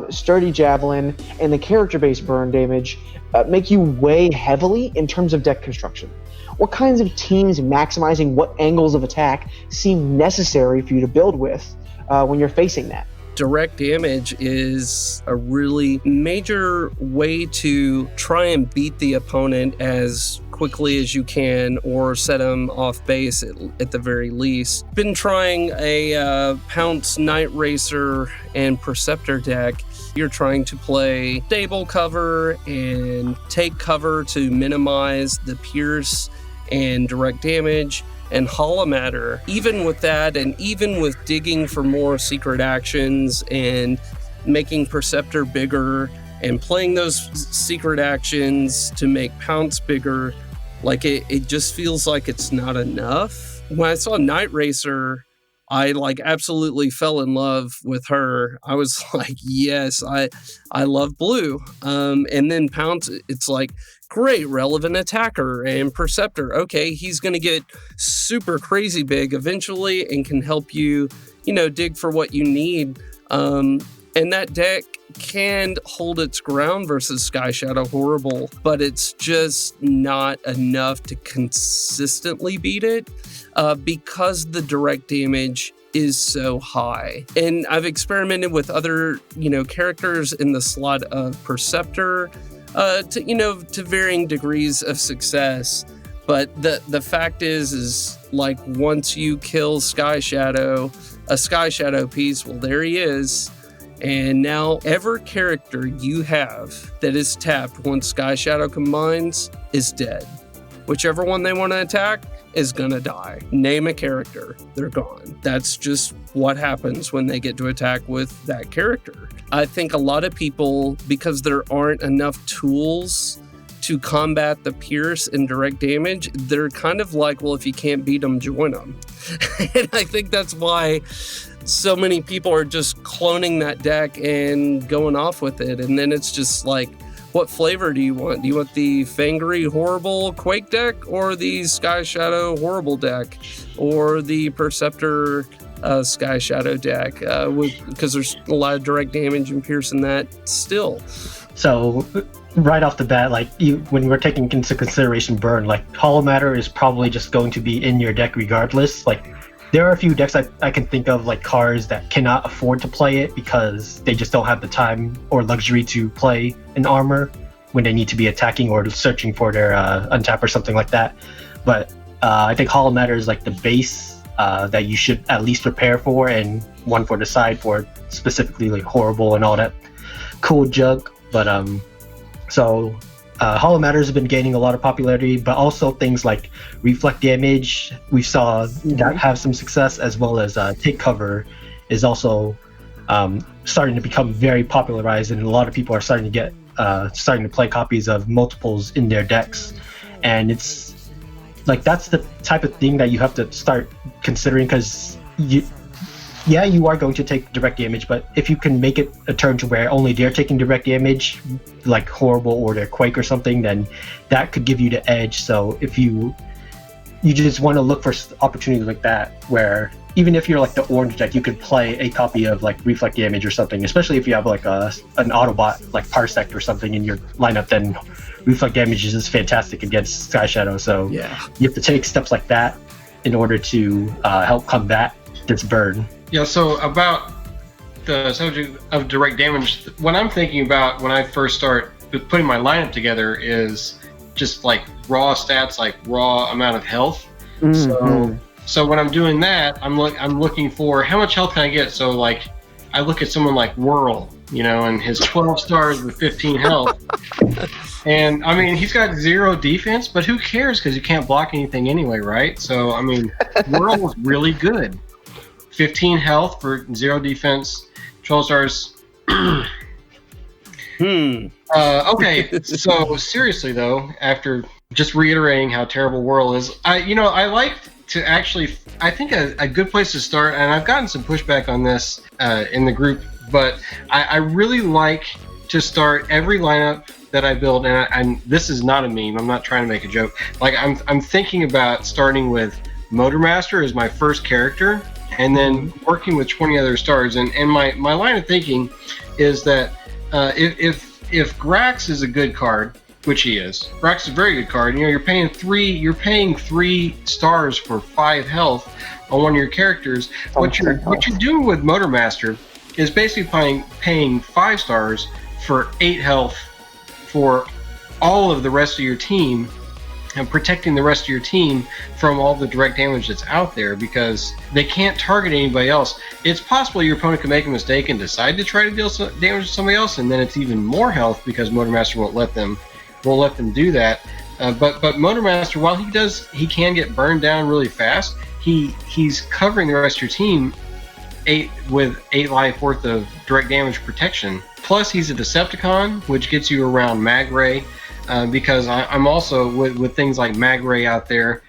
Sturdy Javelin, and the character-based burn damage make you weigh heavily in terms of deck construction? What kinds of teams maximizing what angles of attack seem necessary for you to build with when you're facing that? Direct damage is a really major way to try and beat the opponent as quickly as you can, or set them off base at the very least. Been trying a Pounce Night Racer and Perceptor deck. You're trying to play stable cover and take cover to minimize the pierce and direct damage. And Holomatter, even with that, and even with digging for more secret actions and making Perceptor bigger and playing those secret actions to make Pounce bigger, like it just feels like it's not enough. When I saw Night Racer, I like absolutely fell in love with her. I was like, yes, I love blue. And then Pounce, it's like, great, relevant attacker and perceptor. Okay, he's going to get super crazy big eventually and can help you, dig for what you need. And that deck can hold its ground versus Sky Shadow Horri-bull, but it's just not enough to consistently beat it because the direct damage is so high. And I've experimented with other, characters in the slot of Perceptor to varying degrees of success. But the fact is like once you kill Sky Shadow, a Sky Shadow piece, well, there he is. And now every character you have that is tapped once Sky Shadow combines is dead. Whichever one they want to attack is gonna die. Name a character, they're gone. That's just what happens when they get to attack with that character. I think a lot of people, because there aren't enough tools to combat the pierce and direct damage, they're kind of like, well, if you can't beat them, join them. And I think that's why so many people are just cloning that deck and going off with it. And then it's just like, what flavor do you want? Do you want the Fangery Horri-bull Quake deck or the Sky Shadow Horri-bull deck or the Perceptor Sky Shadow deck? Because there's a lot of direct damage and pierce in that still. So right off the bat, when we're taking into consideration burn, Hollow Matter is probably just going to be in your deck regardless. There are a few decks I can think of, cards that cannot afford to play it because they just don't have the time or luxury to play an armor when they need to be attacking or searching for their untap or something like that. But I think Hollow Matter is the base that you should at least prepare for, and one for the side for specifically Horri-bull and all that cool junk. But Hollow Matter has been gaining a lot of popularity, but also things like Reflect Damage, we saw that have some success, as well as Take Cover is also starting to become very popularized, and a lot of people are starting to play copies of multiples in their decks. And it's that's the type of thing that you have to start considering, because you are going to take direct damage, but if you can make it a turn to where only they're taking direct damage, like Horri-bull or their Quake or something, then that could give you the edge. So if you just want to look for opportunities like that, where even if you're the orange deck, you could play a copy of Reflect Damage or something, especially if you have an Autobot like Parsec or something in your lineup, then Reflect Damage is just fantastic against Sky Shadow. So you have to take steps like that in order to help combat this burn. Yeah, so about the subject of direct damage, what I'm thinking about when I first start putting my lineup together is just raw stats, raw amount of health. Mm-hmm. So when I'm doing that, I'm looking for how much health can I get. So I look at someone like Whirl, and his 12 stars with 15 health. And I mean, he's got 0 defense, but who cares, because you can't block anything anyway, right? So I mean, Whirl was really good. 15 health for 0 defense, 12 stars. Okay, so seriously though, after just reiterating how terrible Whirl is, I like to actually, I think a good place to start, and I've gotten some pushback on this in the group, but I really like to start every lineup that I build, and this is not a meme, I'm not trying to make a joke, I'm thinking about starting with Motormaster as my first character, and then working with 20 other stars. And my line of thinking is that if Grax is a good card, which he is, Grax is a very good card. You're paying 3 stars for 5 health on one of your characters. What you're doing with Motormaster is basically paying 5 stars for 8 health for all of the rest of your team, and protecting the rest of your team from all the direct damage that's out there, because they can't target anybody else. It's possible your opponent can make a mistake and decide to try to deal damage to somebody else, and then it's even more health because Motormaster won't let them do that. But Motormaster, while he can get burned down really fast, he's covering the rest of your team with 8 life worth of direct damage protection. Plus, he's a Decepticon, which gets you around Mag Ray, because I'm also, with things like Mag Ray out there,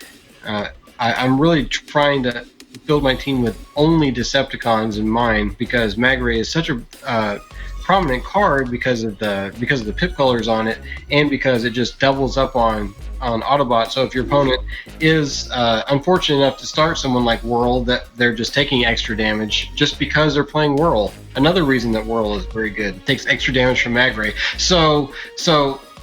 I'm really trying to build my team with only Decepticons in mind, because Mag Ray is such a prominent card because of the pip colors on it, and because it just doubles up on Autobot. So if your opponent is unfortunate enough to start someone like Whirl, that they're just taking extra damage just because they're playing Whirl. Another reason that Whirl is very good. It takes extra damage from Mag Ray. So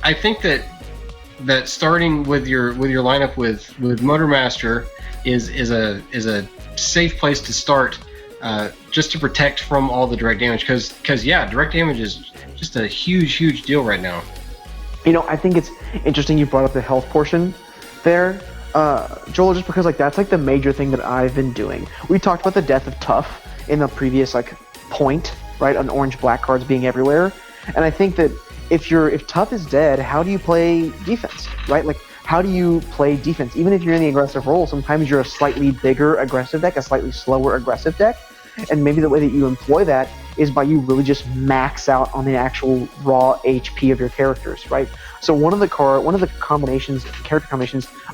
I think that starting with your lineup with Motormaster is a safe place to start, just to protect from all the direct damage, because yeah, direct damage is just a huge deal right now. I think it's interesting you brought up the health portion there, Joel, just because that's the major thing that I've been doing. We talked about the death of Tough in the previous point, right, on orange-black cards being everywhere, and I think that if Tough is dead, how do you play defense, right? How do you play defense? Even if you're in the aggressive role, sometimes you're a slightly bigger aggressive deck, a slightly slower aggressive deck, and maybe the way that you employ that is by you really just max out on the actual raw HP of your characters, right? So one of the character combinations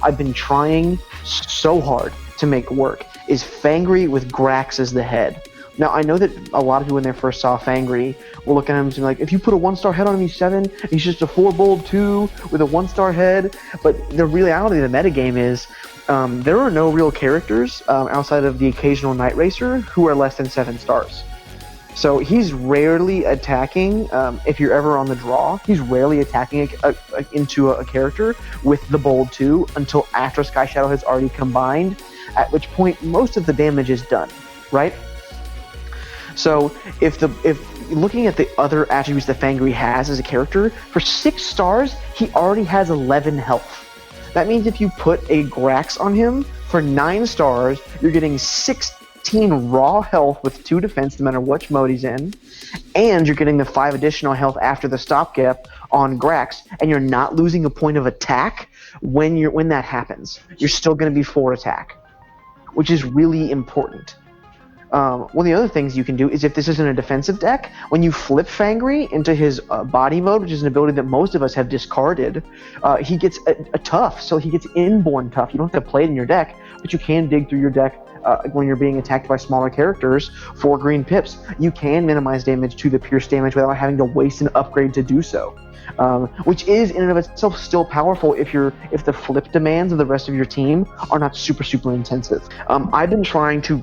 I've been trying so hard to make work is Fangry with Grax as the head. Now, I know that a lot of people when they first saw Fangry were looking at him and saying, if you put a 1-star head on him, he's 7, he's just a 4-bold 2 with a 1-star head. But the reality of the metagame is there are no real characters outside of the occasional Night Racer who are less than 7 stars. So he's rarely attacking, if you're ever on the draw, he's rarely attacking into a character with the bold 2 until after Sky Shadow has already combined, at which point most of the damage is done, right? So if looking at the other attributes that Fangry has as a character, for 6 stars, he already has 11 health. That means if you put a Grax on him, for 9 stars, you're getting 16 raw health with 2 defense, no matter which mode he's in, and you're getting the 5 additional health after the stopgap on Grax, and you're not losing a point of attack when that happens. You're still going to be 4 attack, which is really important. One of the other things you can do is, if this isn't a defensive deck, when you flip Fangry into his body mode, which is an ability that most of us have discarded, he gets a tough, so he gets inborn tough. You don't have to play it in your deck, but you can dig through your deck when you're being attacked by smaller characters for green pips. You can minimize damage to the pierce damage without having to waste an upgrade to do so. Which is in and of itself still powerful if the flip demands of the rest of your team are not super intensive. I've been trying to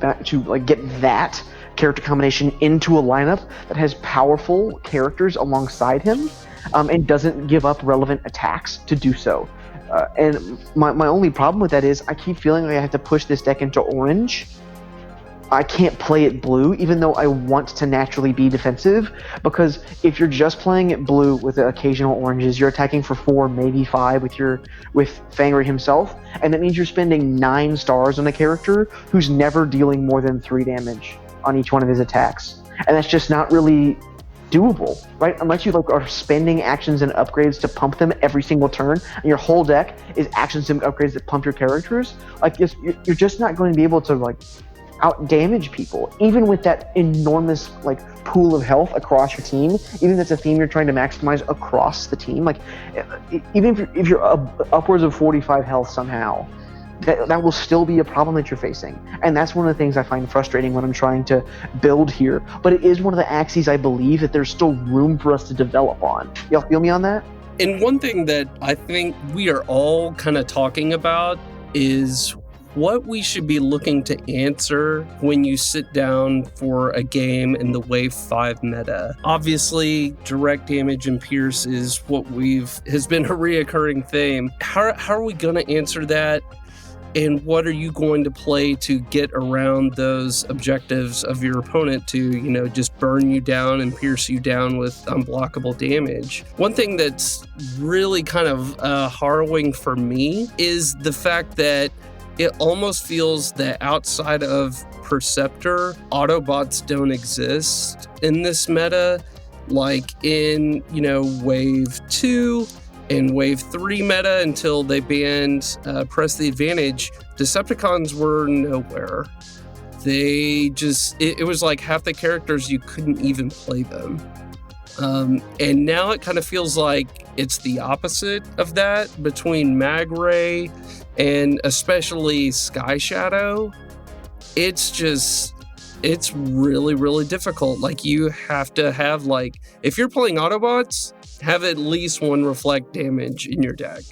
get that character combination into a lineup that has powerful characters alongside him, and doesn't give up relevant attacks to do so. And my only problem with that is I keep feeling like I have to push this deck into orange. I can't play it blue, even though I want to naturally be defensive, because if you're just playing it blue with the occasional oranges, you're attacking for 4, maybe 5 with Fangry himself, and that means you're spending 9 stars on a character who's never dealing more than 3 damage on each one of his attacks, and that's just not really doable, right? Unless you are spending actions and upgrades to pump them every single turn, and your whole deck is actions and upgrades that pump your characters, you're just not going to be able to out damage people, even with that enormous pool of health across your team. Even if it's a theme you're trying to maximize across the team, even if you're upwards of 45 health somehow, that will still be a problem that you're facing. And that's one of the things I find frustrating when I'm trying to build here. But it is one of the axes I believe that there's still room for us to develop on. Y'all feel me on that? And one thing that I think we are all kind of talking about is what we should be looking to answer when you sit down for a game in the Wave 5 meta. Obviously, direct damage and pierce is what has been a reoccurring theme. How are we going to answer that? And what are you going to play to get around those objectives of your opponent to, just burn you down and pierce you down with unblockable damage? One thing that's really kind of harrowing for me is the fact that it almost feels that outside of Perceptor, Autobots don't exist in this meta. Like in, Wave 2 and Wave 3 meta until they banned Press the Advantage, Decepticons were nowhere. They just, it was like half the characters you couldn't even play them. And now it kind of feels like it's the opposite of that between Mag Ray and especially Sky Shadow. It's really, really difficult. Like, you have to have, like, if you're playing Autobots, have at least one reflect damage in your deck,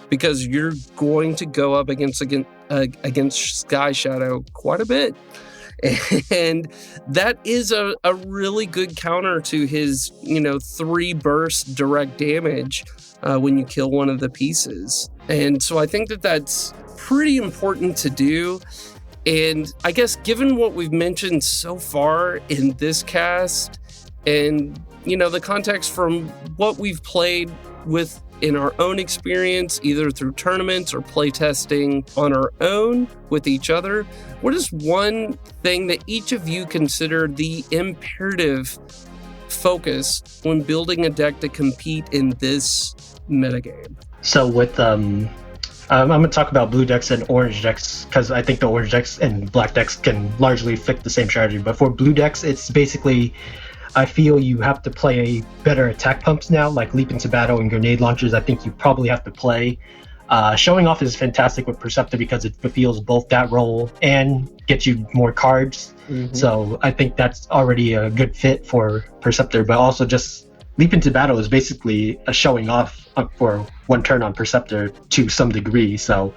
because you're going to go up against Sky Shadow quite a bit. And that is a really good counter to his, 3 burst direct damage when you kill one of the pieces. And so I think that that's pretty important to do. And I guess given what we've mentioned so far in this cast, and, the context from what we've played with in our own experience, either through tournaments or playtesting on our own with each other, what is one thing that each of you consider the imperative focus when building a deck to compete in this metagame? So with I'm going to talk about blue decks and orange decks, because I think the orange decks and black decks can largely fit the same strategy. But for blue decks, it's basically, I feel you have to play better attack pumps now, like Leap into Battle and Grenade Launchers. I think you probably have to play. Showing Off is fantastic with Perceptor because it fulfills both that role and gets you more cards. Mm-hmm. So I think that's already a good fit for Perceptor, but also just Leap into Battle is basically a showing off for one turn on Perceptor to some degree. So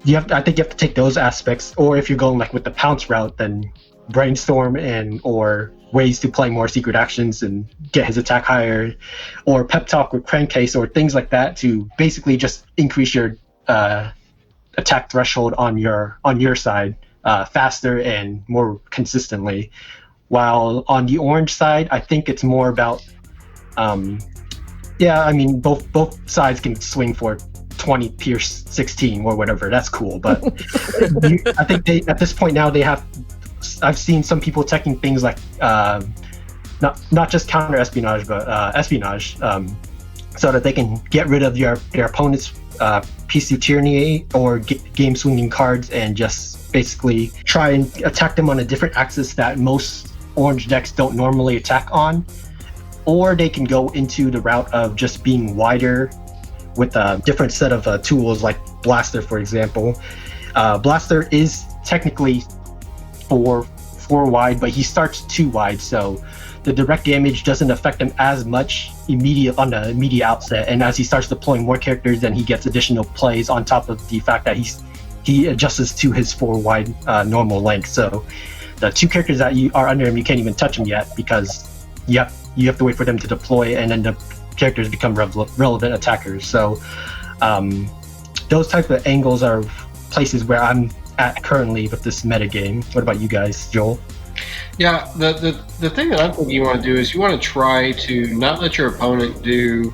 I think you have to take those aspects, or if you're going like with the Pounce route, then Brainstorm or ways to play more secret actions and get his attack higher, or Pep Talk with Crankcase or things like that to basically just increase your attack threshold on your side faster and more consistently. While on the orange side, I think it's more about both sides can swing for 20 Pierce 16 or whatever. That's cool, but I think at this point now I've seen some people attacking things like not just counter espionage, but espionage, so that they can get rid of their opponent's piece of tyranny or game swinging cards and just basically try and attack them on a different axis that most orange decks don't normally attack on. Or they can go into the route of just being wider with a different set of tools, like Blaster, for example. Blaster is technically 4 wide, but he starts 2 wide, so the direct damage doesn't affect him as much on the immediate outset. And as he starts deploying more characters, then he gets additional plays on top of the fact that he adjusts to his 4 wide normal length. So the 2 characters that are under him, you can't even touch him yet, because you have to wait for them to deploy, and then the characters become relevant attackers. So those type of angles are places where I'm at currently with this metagame. What about you guys, Joel? Yeah, the thing that I think you want to do is you want to try to not let your opponent do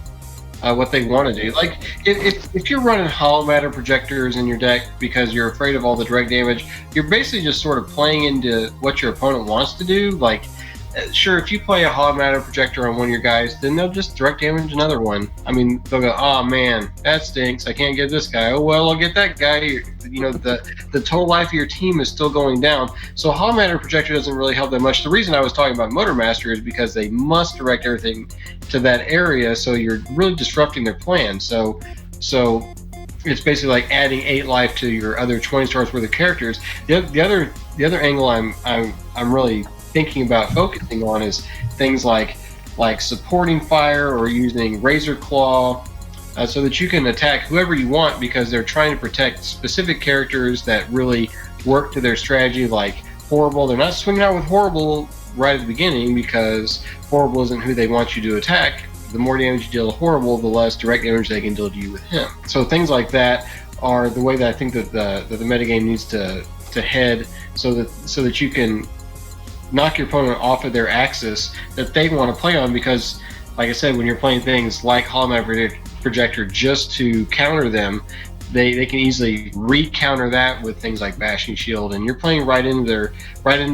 what they want to do. Like, if you're running hollow matter projectors in your deck because you're afraid of all the direct damage, you're basically just sort of playing into what your opponent wants to do. Like, sure, if you play a hollow matter projector on one of your guys, then they'll just direct damage another one. I mean, they'll go, oh man, that stinks, I can't get this guy. Oh well, I'll get that guy. The total life of your team is still going down. So hollow matter projector doesn't really help that much. The reason I was talking about Motor Master is because they must direct everything to that area, so you're really disrupting their plan. So it's basically like adding 8 life to your other 20 stars worth of characters. The other angle I'm really thinking about focusing on is things like supporting fire or using Razor Claw, so that you can attack whoever you want, because they're trying to protect specific characters that really work to their strategy, like Horri-bull. They're not swinging out with Horri-bull right at the beginning, because Horri-bull isn't who they want you to attack. The more damage you deal to Horri-bull, the less direct damage they can deal to you with him. So things like that are the way that I think that the metagame needs to head, so that you can knock your opponent off of their axis that they want to play on. Because, like I said, when you're playing things like Hollow Matter Projector just to counter them, they can easily re-counter that with things like Bashing Shield, and you're playing right into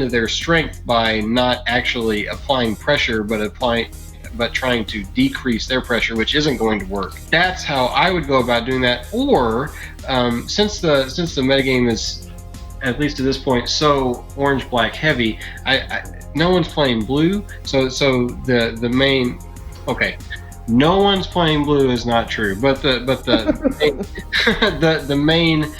their strength by not actually applying pressure, but trying to decrease their pressure, which isn't going to work. That's how I would go about doing that. Or since the metagame is at least to this point, so orange black heavy. No one's playing blue, so the main. Okay, no one's playing blue is not true, but the the main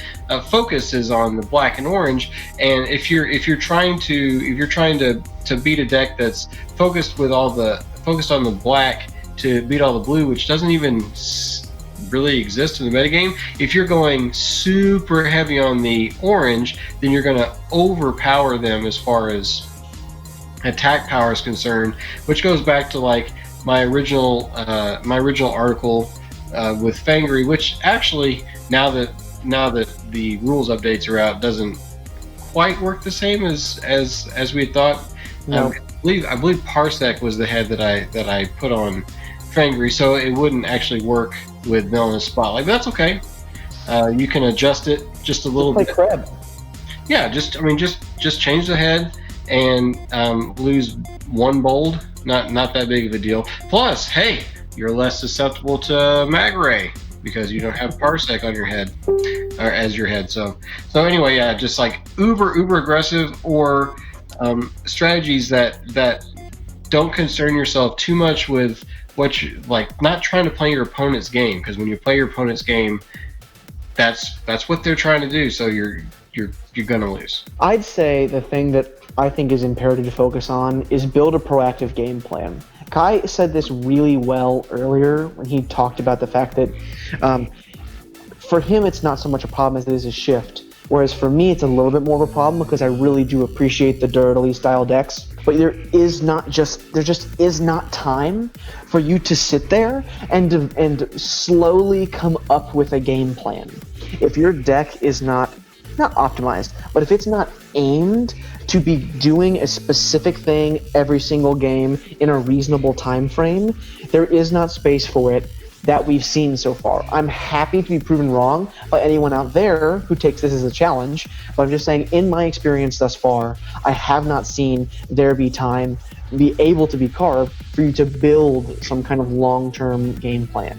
focus is on the black and orange. And if you're trying to beat a deck that's focused on the black to beat all the blue, which doesn't even really exist in the metagame. If you're going super heavy on the orange, then you're going to overpower them as far as attack power is concerned, which goes back to like my original article with Fangry, which actually now that the rules updates are out doesn't quite work the same as we had thought. No. I believe Parsec was the head that I put on Fangry, so it wouldn't actually work with Villainous Spotlight, but that's okay. You can adjust it just a little bit. Like Crab. Yeah, just change the head and lose one bold. Not that big of a deal. Plus, hey, you're less susceptible to Mag Ray because you don't have Parsec on your head or as your head. So anyway, yeah, just like uber aggressive or strategies that don't concern yourself too much with what you like, not trying to play your opponent's game, because when you play your opponent's game, that's what they're trying to do, so you're gonna lose. I'd say the thing that I think is imperative to focus on is build a proactive game plan. Kai said this really well earlier when he talked about the fact that for him it's not so much a problem as it is a shift, whereas for me it's a little bit more of a problem because I really do appreciate the dirtily style decks. But there just is not time for you to sit there and slowly come up with a game plan. If your deck is not optimized, but if it's not aimed to be doing a specific thing every single game in a reasonable time frame, there is not space for it that we've seen so far. I'm happy to be proven wrong by anyone out there who takes this as a challenge, but I'm just saying, in my experience thus far, I have not seen there be time be able to be carved for you to build some kind of long-term game plan.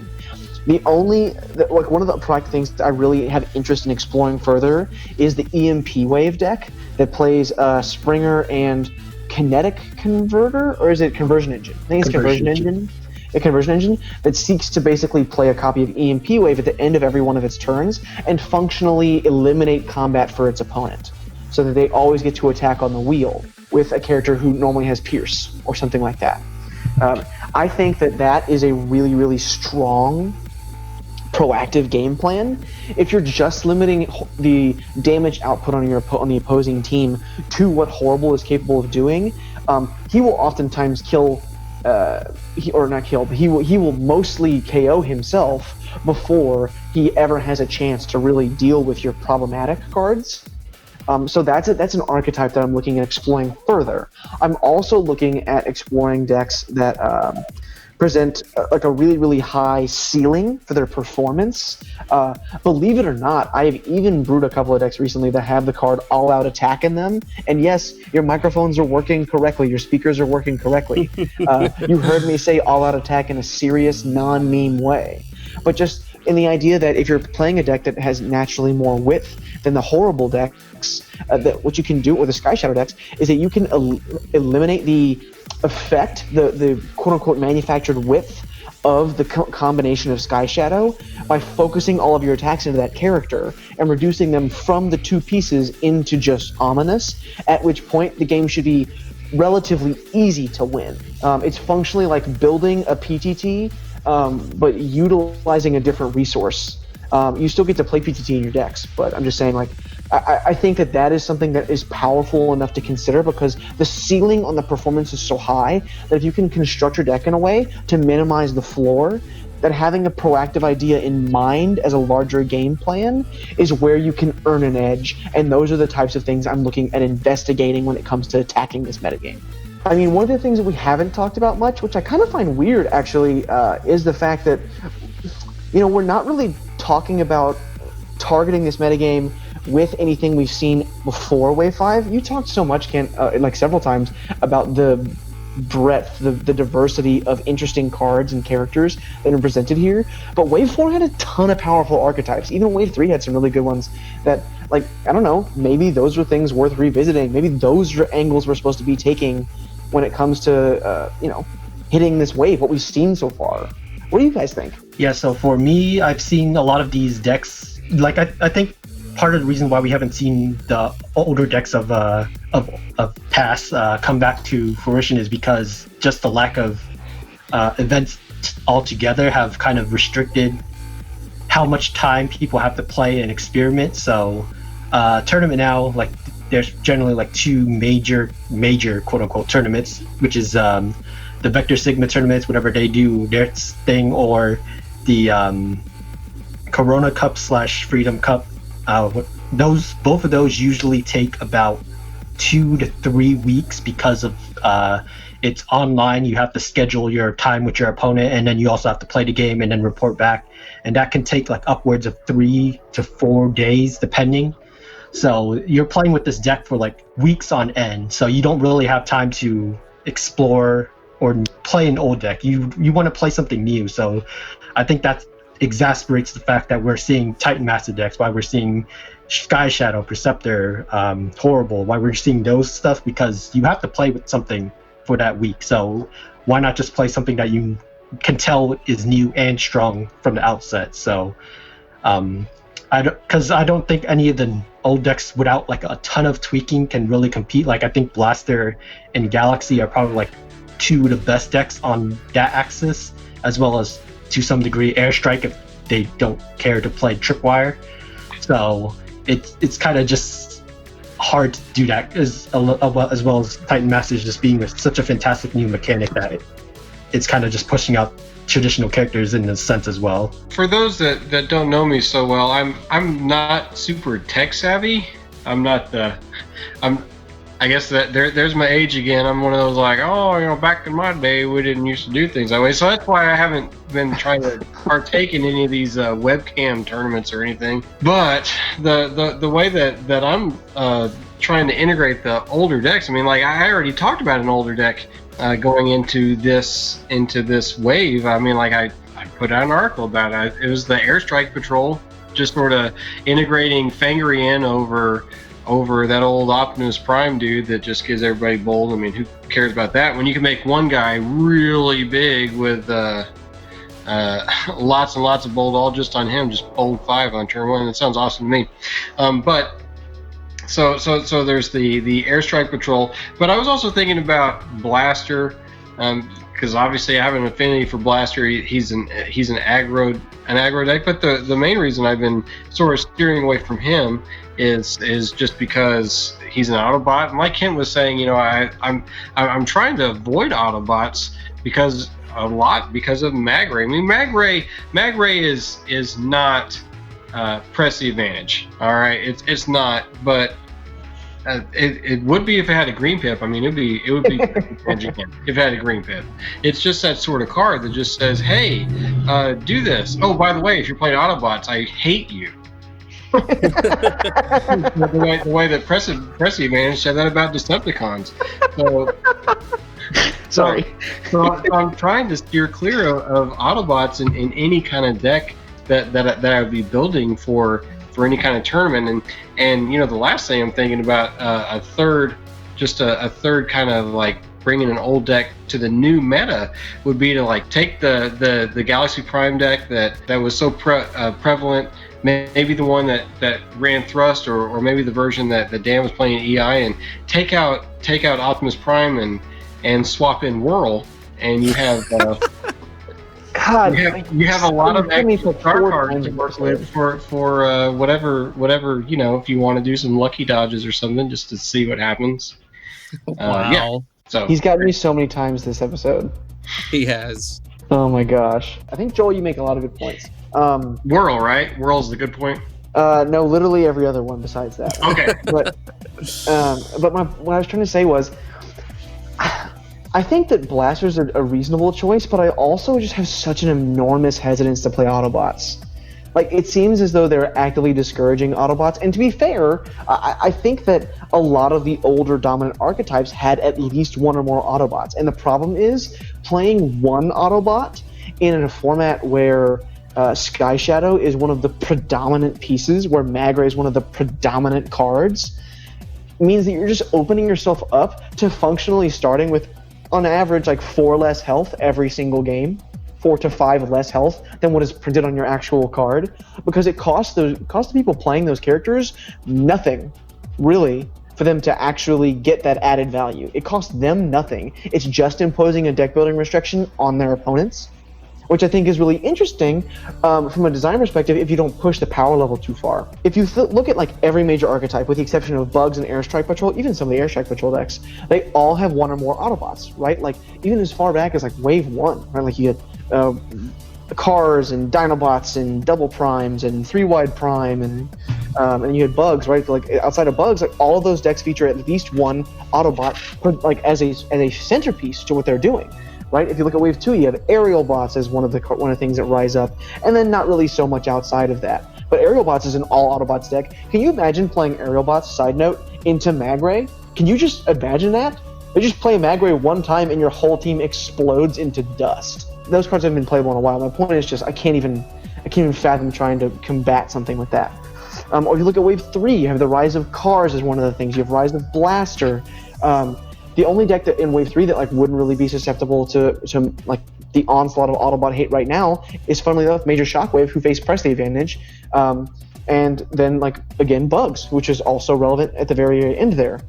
One of the proactive things that I really have interest in exploring further is the EMP wave deck that plays Springer and Kinetic Converter, or is it Conversion Engine? I think it's Conversion Engine. A conversion engine that seeks to basically play a copy of EMP Wave at the end of every one of its turns and functionally eliminate combat for its opponent, so that they always get to attack on the wheel with a character who normally has Pierce or something like that. I think that is a really, really strong proactive game plan. If you're just limiting the damage output on the opposing team to what Horri-bull is capable of doing, he will oftentimes kill. He will mostly KO himself before he ever has a chance to really deal with your problematic cards. So that's an archetype that I'm looking at exploring further. I'm also looking at exploring decks that present like a really, really high ceiling for their performance. Believe it or not, I've even brewed a couple of decks recently that have the card All Out Attack in them. And yes, your microphones are working correctly, your speakers are working correctly. You heard me say All Out Attack in a serious, non-meme way. But just in the idea that if you're playing a deck that has naturally more width than the Horri-bull decks, that what you can do with the Sky Shadow decks is that you can eliminate the effect, the quote-unquote manufactured width of the combination of Sky Shadow by focusing all of your attacks into that character and reducing them from the two pieces into just Ominous, at which point the game should be relatively easy to win. It's functionally like building a PTT, but utilizing a different resource. You still get to play PTT in your decks, but I'm just saying, like, I think that is something that is powerful enough to consider, because the ceiling on the performance is so high that if you can construct your deck in a way to minimize the floor, that having a proactive idea in mind as a larger game plan is where you can earn an edge, and those are the types of things I'm looking at investigating when it comes to attacking this metagame. I mean, one of the things that we haven't talked about much, which I kind of find weird actually, is the fact that, you know, we're not really talking about targeting this metagame with anything we've seen before Wave 5. You talked so much, Ken, like several times, about the breadth, the diversity of interesting cards and characters that are presented here. But Wave 4 had a ton of powerful archetypes. Even Wave 3 had some really good ones that, like, I don't know, maybe those were things worth revisiting. Maybe those are angles we're supposed to be taking when it comes to, hitting this wave, what we've seen so far. What do you guys think? Yeah, so for me, I've seen a lot of these decks. Like, I think part of the reason why we haven't seen the older decks of past come back to fruition is because just the lack of events altogether have kind of restricted how much time people have to play and experiment. So tournament now, like, there's generally like two major quote unquote tournaments, which is the Vector Sigma tournaments, whenever they do their thing, or the Corona Cup / Freedom Cup. Both of those usually take about 2 to 3 weeks because of it's online. You have to schedule your time with your opponent, and then you also have to play the game and then report back, and that can take like upwards of 3 to 4 days depending. So you're playing with this deck for like weeks on end, so you don't really have time to explore or play an old deck. You want to play something new. So I think that exasperates the fact that we're seeing Titan Master decks, why we're seeing Sky Shadow, Preceptor, Horri-bull, why we're seeing those stuff, because you have to play with something for that week. So why not just play something that you can tell is new and strong from the outset? So I don't think any of the old decks without like a ton of tweaking can really compete. Like, I think Blaster and Galaxy are probably like two of the best decks on that axis, as well as to some degree Airstrike if they don't care to play Tripwire. So it's kind of just hard to do that, as well as Titan Masters just being such a fantastic new mechanic that it's kind of just pushing out traditional characters in a sense as well. For those that don't know me so well, I'm not super tech savvy. I guess that there's my age again. I'm one of those like, back in my day we didn't used to do things that way. So that's why I haven't been trying to partake in any of these webcam tournaments or anything. But the way that I'm trying to integrate the older decks, I mean, like, I already talked about an older deck going into this wave. I mean, like, I put out an article about it. It was the Airstrike Patrol, just sort of integrating Fangery in over that old Optimus Prime dude that just gives everybody bold. I mean, who cares about that when you can make one guy really big with lots and lots of bold all just on him, just bold 5 on turn 1. That sounds awesome to me. But so there's the Airstrike Patrol, but I was also thinking about Blaster, because obviously I have an affinity for Blaster. He's an aggro deck, but the main reason I've been sort of steering away from him is just because he's an Autobot. And like Kent was saying, I'm trying to avoid Autobots because of Magray. I mean, Magray is not press the advantage. All right, it's not, but it would be if it had a green pip. I mean, it would be if it had a green pip. It's just that sort of card that just says, hey, do this. Oh, by the way, if you're playing Autobots, I hate you. the way that Press the Advantage said that about Decepticons. Sorry. So I'm trying to steer clear of Autobots in any kind of deck that I would be building for any kind of tournament. And the last thing I'm thinking about, a third kind of like bringing an old deck to the new meta would be to like take the Galaxy Prime deck that was so prevalent, maybe the one that ran Thrust, or maybe the version that Dan was playing in EI, and take out Optimus Prime and swap in Whirl, and you have God, you have a lot of extra star cards to work with for whatever if you want to do some lucky dodges or something just to see what happens. Wow. Yeah. So he's got me so many times this episode. He has. Oh my gosh. I think, Joel, you make a lot of good points. Whirl, right? Whirl's the good point. No, literally every other one besides that. Okay. But what I was trying to say was, I think that blasters are a reasonable choice, but I also just have such an enormous hesitance to play Autobots. Like, it seems as though they're actively discouraging Autobots. And to be fair, I think that a lot of the older dominant archetypes had at least one or more Autobots. And the problem is, playing one Autobot in a format where Sky Shadow is one of the predominant pieces, where Magre is one of the predominant cards, means that you're just opening yourself up to functionally starting with, on average, like 4 less health every single game. 4 to 5 less health than what is printed on your actual card, because it costs the people playing those characters nothing, really, for them to actually get that added value. It costs them nothing. It's just imposing a deck building restriction on their opponents, which I think is really interesting from a design perspective if you don't push the power level too far. If you look at like every major archetype, with the exception of Bugs and Airstrike Patrol, even some of the Airstrike Patrol decks, they all have one or more Autobots, right? Like even as far back as like Wave 1, right? Like you had Cars and Dinobots and Double Primes and 3-Wide Prime and you had Bugs, right? Like outside of Bugs, like all of those decks feature at least one Autobot, like as a centerpiece to what they're doing. Right? If you look at Wave 2, you have Aerial Bots as one of the things that rise up, and then not really so much outside of that. But Aerial Bots is an all Autobots deck. Can you imagine playing Aerial Bots, side note, into Magre? Can you just imagine that? They just play Magre one time and your whole team explodes into dust. Those cards haven't been playable in a while. My point is just I can't even fathom trying to combat something with that. Or if you look at Wave 3, you have the Rise of Cars as one of the things. You have Rise of Blaster. The only deck that in Wave 3 that like wouldn't really be susceptible to like the onslaught of Autobot hate right now is, funnily enough, Major Shockwave, who face press the advantage, and then like again Bugs, which is also relevant at the very end there.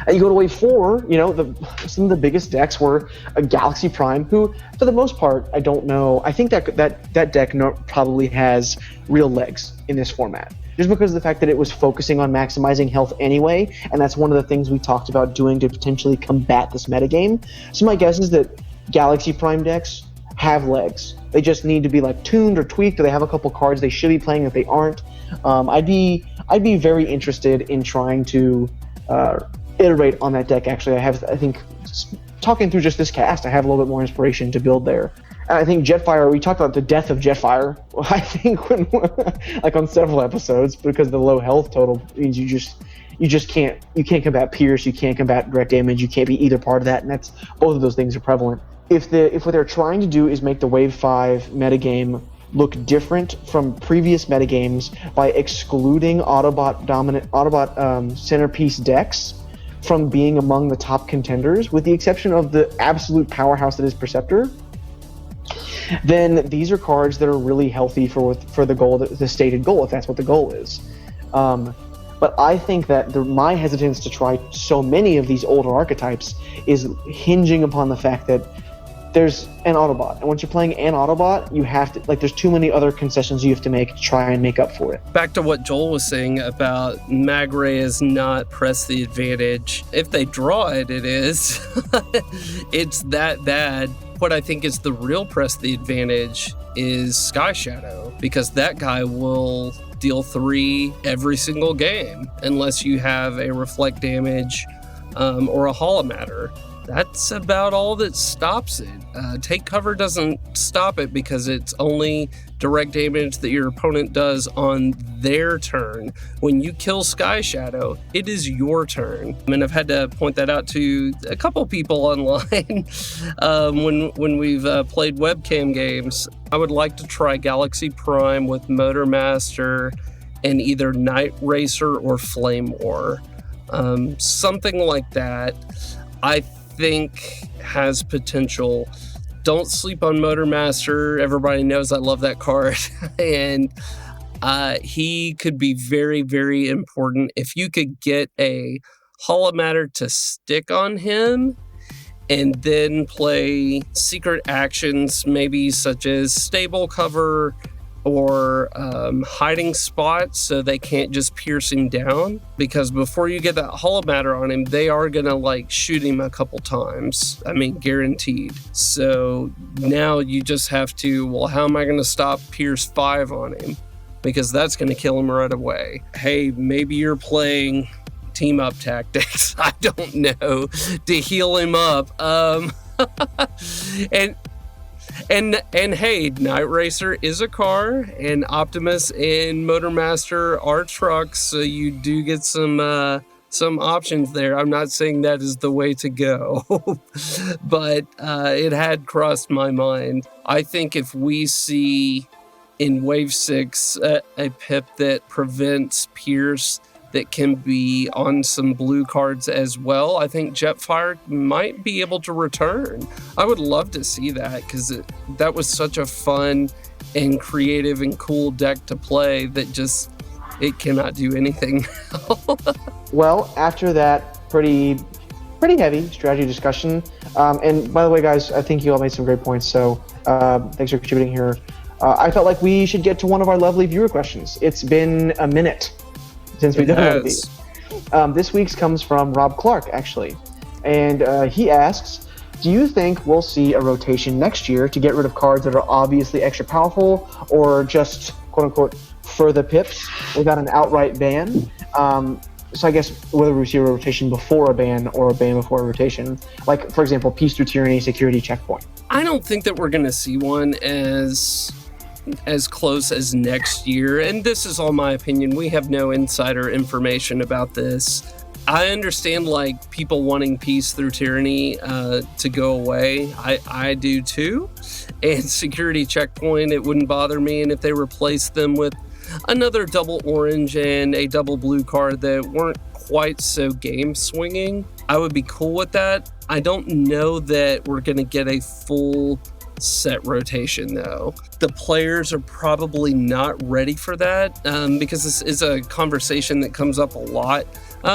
And you go to Wave 4, you know, some of the biggest decks were a Galaxy Prime, who, for the most part, I don't know. I think that deck probably has real legs in this format, just because of the fact that it was focusing on maximizing health anyway, and that's one of the things we talked about doing to potentially combat this metagame. So my guess is that Galaxy Prime decks have legs. They just need to be like tuned or tweaked, or they have a couple cards they should be playing if they aren't. I'd be very interested in trying to iterate on that deck. Actually, I think talking through just this cast, I have a little bit more inspiration to build there. And I think Jetfire, we talked about the death of Jetfire, I think, when, like on several episodes, because the low health total means you just can't combat Pierce, you can't combat direct damage, you can't be either part of that, and that's both of those things are prevalent. If what they're trying to do is make the Wave 5 metagame look different from previous metagames by excluding Autobot centerpiece decks from being among the top contenders, with the exception of the absolute powerhouse that is Perceptor, then these are cards that are really healthy for the goal, the stated goal, if that's what the goal is. But I think that my hesitance to try so many of these older archetypes is hinging upon the fact that there's an Autobot, and once you're playing an Autobot, you have to, like, there's too many other concessions you have to make to try and make up for it. Back to what Joel was saying about Magre is not press the advantage. If they draw it, it is. It's that bad. What I think is the real press the advantage is Sky Shadow, because that guy will deal 3 every single game unless you have a reflect damage or a holomatter. That's about all that stops it. Take cover doesn't stop it because it's only direct damage that your opponent does on their turn. When you kill Sky Shadow, it is your turn. I mean, I've had to point that out to a couple people online when we've played webcam games. I would like to try Galaxy Prime with Motormaster and either Night Racer or Flame War. Something like that. I think has potential. Don't sleep on Motormaster. Everybody knows I love that card. And he could be very, very important. If you could get a holomatter to stick on him and then play secret actions, maybe such as stable cover or hiding spots so they can't just pierce him down, because before you get that holomatter on him, they are gonna like shoot him a couple times. I mean, guaranteed. So now you just have to, well, how am I gonna stop Pierce 5 on him? Because that's gonna kill him right away. Hey, maybe you're playing team up tactics, I don't know, to heal him up. And hey, Night Racer is a car, and Optimus and Motormaster are trucks, so you do get some options there. I'm not saying that is the way to go, but it had crossed my mind. I think if we see in Wave 6 a pip that prevents Pierce that can be on some blue cards as well, I think Jetfire might be able to return. I would love to see that, because that was such a fun and creative and cool deck to play that just, it cannot do anything now. Well, after that pretty heavy strategy discussion, and by the way, guys, I think you all made some great points, so thanks for contributing here. I felt like we should get to one of our lovely viewer questions. It's been a minute since we've done one of these. This week's comes from Rob Clark, actually, and he asks, do you think we'll see a rotation next year to get rid of cards that are obviously extra powerful, or just, quote-unquote, for the pips without an outright ban? So I guess whether we see a rotation before a ban or a ban before a rotation, like, for example, Peace Through Tyranny, Security Checkpoint. I don't think that we're going to see one as close as next year, and this is all my opinion. We have no insider information about this. I understand, like, people wanting Peace Through Tyranny to go away. I do too. And Security Checkpoint, it wouldn't bother me. And if they replaced them with another double orange and a double blue card that weren't quite so game swinging, I would be cool with that. I don't know that we're going to get a full set rotation, though. The players are probably not ready for that, because this is a conversation that comes up a lot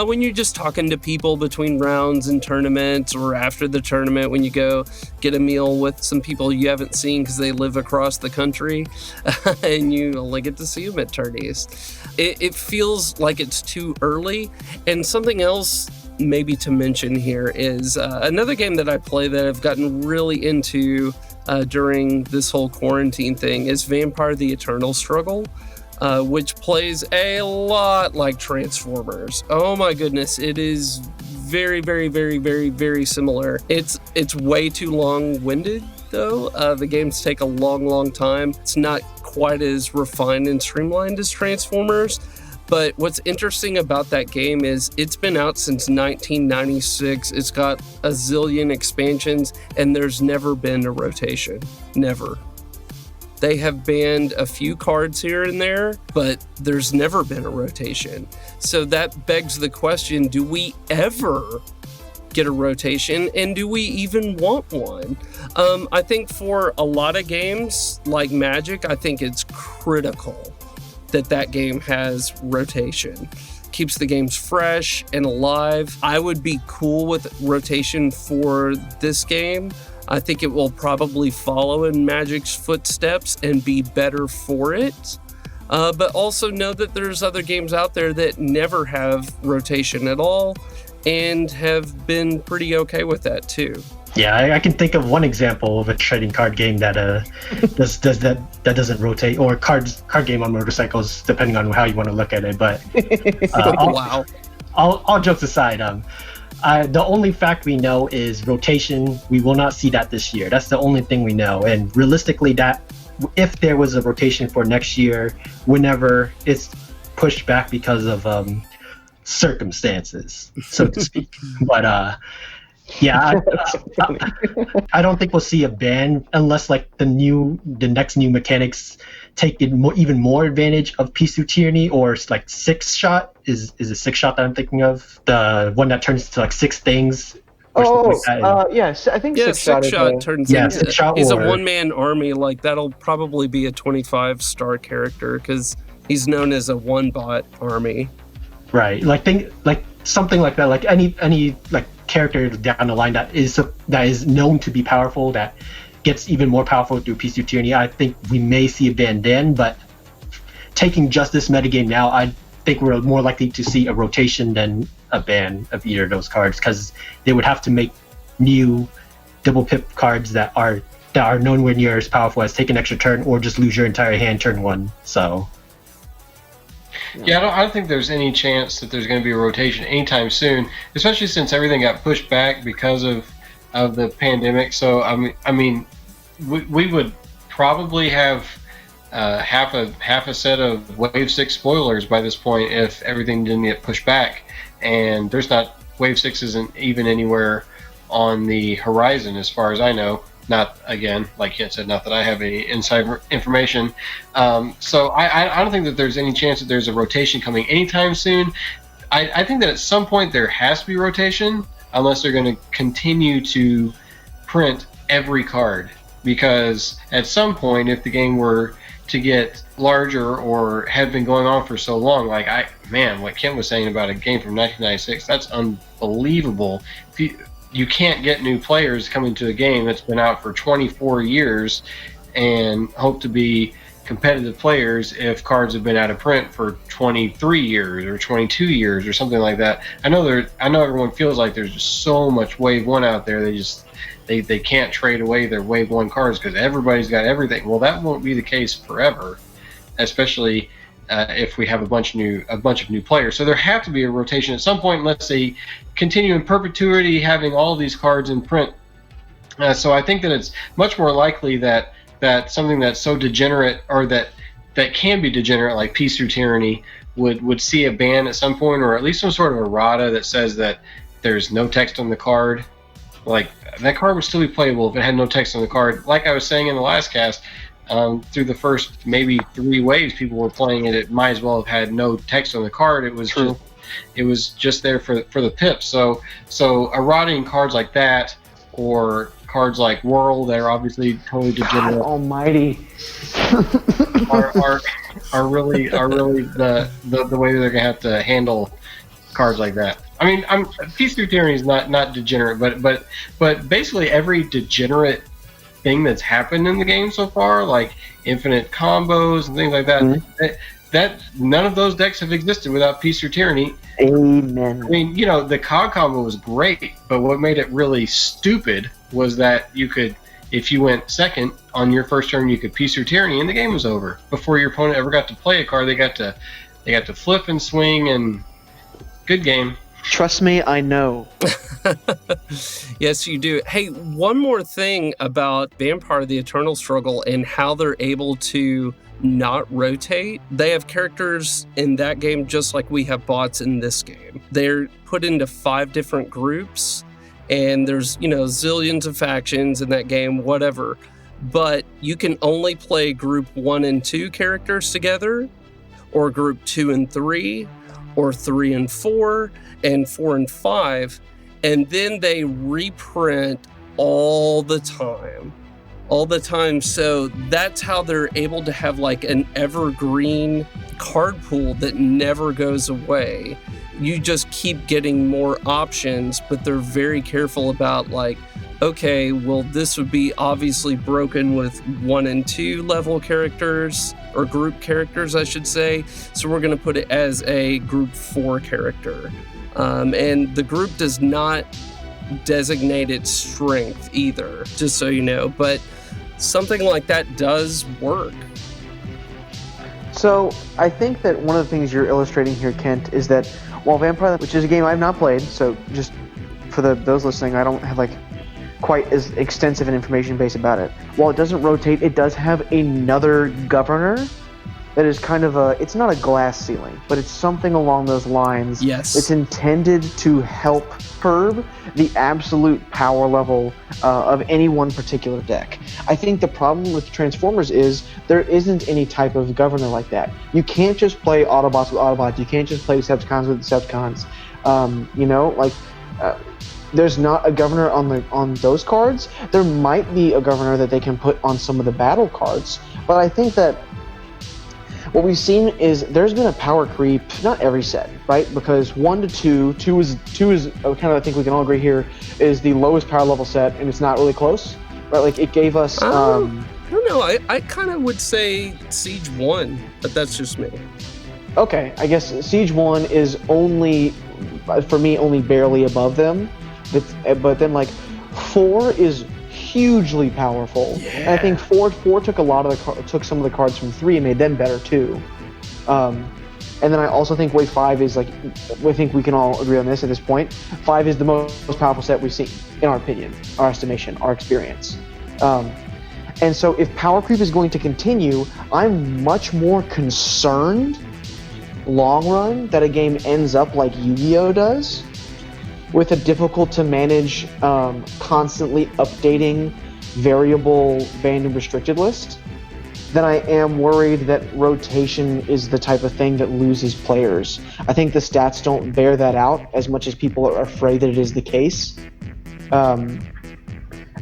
when you're just talking to people between rounds and tournaments, or after the tournament when you go get a meal with some people you haven't seen because they live across the country and you only get to see them at tourneys. It feels like it's too early. And something else maybe to mention here is another game that I play that I've gotten really into during this whole quarantine thing is Vampire the Eternal Struggle, which plays a lot like Transformers. Oh my goodness, it is very, very, very, very, very similar. It's way too long-winded, though. The games take a long time. It's not quite as refined and streamlined as Transformers. But what's interesting about that game is it's been out since 1996. It's got a zillion expansions, and there's never been a rotation. Never. They have banned a few cards here and there, but there's never been a rotation. So that begs the question, do we ever get a rotation, and do we even want one? I think for a lot of games like Magic, I think it's critical that game has rotation. Keeps the games fresh and alive. I would be cool with rotation for this game. I think it will probably follow in Magic's footsteps and be better for it. But also know that there's other games out there that never have rotation at all and have been pretty okay with that too. Yeah, I can think of one example of a trading card game that that doesn't rotate, or card game on motorcycles, depending on how you want to look at it. But wow. All jokes aside, the only fact we know is rotation. We will not see that this year. That's the only thing we know. And realistically, that if there was a rotation for next year, whenever it's pushed back because of circumstances, so to speak. But yeah, I don't think we'll see a ban unless like the next new mechanics take even more advantage of Peace Through Tyranny, or like Six Shot is a Six Shot that I'm thinking of, the one that turns into like six things. Yes, I think Six Shot turns into he's a one-man army. Like that'll probably be a 25-star character because he's known as a one-bot army. Right, like something like that. Like any like character down the line that is known to be powerful, that gets even more powerful through Peace Through Tyranny. I think we may see a ban then, but taking just this metagame now, I think we're more likely to see a rotation than a ban of either of those cards, because they would have to make new double pip cards that are nowhere near as powerful as take an extra turn or just lose your entire hand turn one. So yeah, I don't think there's any chance that there's going to be a rotation anytime soon, especially since everything got pushed back because of the pandemic. So I mean, we would probably have half a set of Wave 6 spoilers by this point if everything didn't get pushed back. And there's not Wave 6 isn't even anywhere on the horizon as far as I know. Not, again, like Kit said, not that I have any inside information. So I don't think that there's any chance that there's a rotation coming anytime soon. I think that at some point there has to be rotation, unless they're going to continue to print every card. Because at some point, if the game were to get larger or had been going on for so long, like what Kent was saying about a game from 1996, that's unbelievable. You can't get new players coming to a game that's been out for 24 years and hope to be competitive players if cards have been out of print for 23 years or 22 years or something like that. I know everyone feels like there's just so much Wave 1 out there. They can't trade away their Wave 1 cards because everybody's got everything. Well, that won't be the case forever, especially if we have a bunch of new players. So there have to be a rotation at some point unless they continue in perpetuity having all these cards in print. So I think that it's much more likely that something that's so degenerate or that can be degenerate like Peace Through Tyranny would see a ban at some point, or at least some sort of errata that says that there's no text on the card. Like, that card would still be playable if it had no text on the card. Like I was saying in the last cast, through the first maybe 3 waves people were playing it, it might as well have had no text on the card. It was just there for the pips. So errating cards like that, or cards like Whirl that are obviously totally degenerate. God almighty. are really the way they're gonna have to handle cards like that. I mean, Peace Through Tyranny is not degenerate, but basically every degenerate thing that's happened in the game so far, like infinite combos and things like that, that none of those decks have existed without Peace Through Tyranny. Amen. I mean, the COG combo was great, but what made it really stupid was that you could, if you went second on your first turn, you could Peace Through Tyranny and the game was over before your opponent ever got to play a card. They got to flip and swing, and good game. Trust me, I know. Yes, you do. Hey, one more thing about Vampire: The Eternal Struggle and how they're able to not rotate. They have characters in that game just like we have bots in this game. They're put into 5 different groups, and there's, zillions of factions in that game, whatever. But you can only play group 1 and 2 characters together, or group 2 and 3, or 3 and 4, and 4 and 5, and then they reprint all the time. So that's how they're able to have like an evergreen card pool that never goes away. You just keep getting more options, but they're very careful about like, okay, well, this would be obviously broken with 1 and 2 level characters, or group characters, I should say. So we're going to put it as a group 4 character. And the group does not designate its strength either, just so you know. But something like that does work. So I think that one of the things you're illustrating here, Kent, is that while Vampire, which is a game I've not played, so just for those listening, I don't have like quite as extensive an information base about it. While it doesn't rotate, it does have another governor that is kind of it's not a glass ceiling, but it's something along those lines. Yes. It's intended to help curb the absolute power level of any one particular deck. I think the problem with Transformers is there isn't any type of governor like that. You can't just play Autobots with Autobots. You can't just play Decepticons with Decepticons. There's not a governor on those cards. There might be a governor that they can put on some of the battle cards, but I think that what we've seen is there's been a power creep, not every set, right? Because 1 to 2 is kind of, I think we can all agree here, is the lowest power level set, and it's not really close, right? Like it gave us. I don't know. I kind of would say Siege 1, but that's just me. Okay, I guess Siege 1 is only, for me, only barely above them, but then like 4 is hugely powerful. Yeah. And I think 4 took took some of the cards from 3 and made them better too. And then I also think Wave 5 is like, I think we can all agree on this at this point. 5 is the most powerful set we've seen, in our opinion, our estimation, our experience. And so if power creep is going to continue, I'm much more concerned long run that a game ends up like Yu-Gi-Oh does, with a difficult to manage, constantly updating variable banned and restricted list, then I am worried that rotation is the type of thing that loses players. I think the stats don't bear that out as much as people are afraid that it is the case.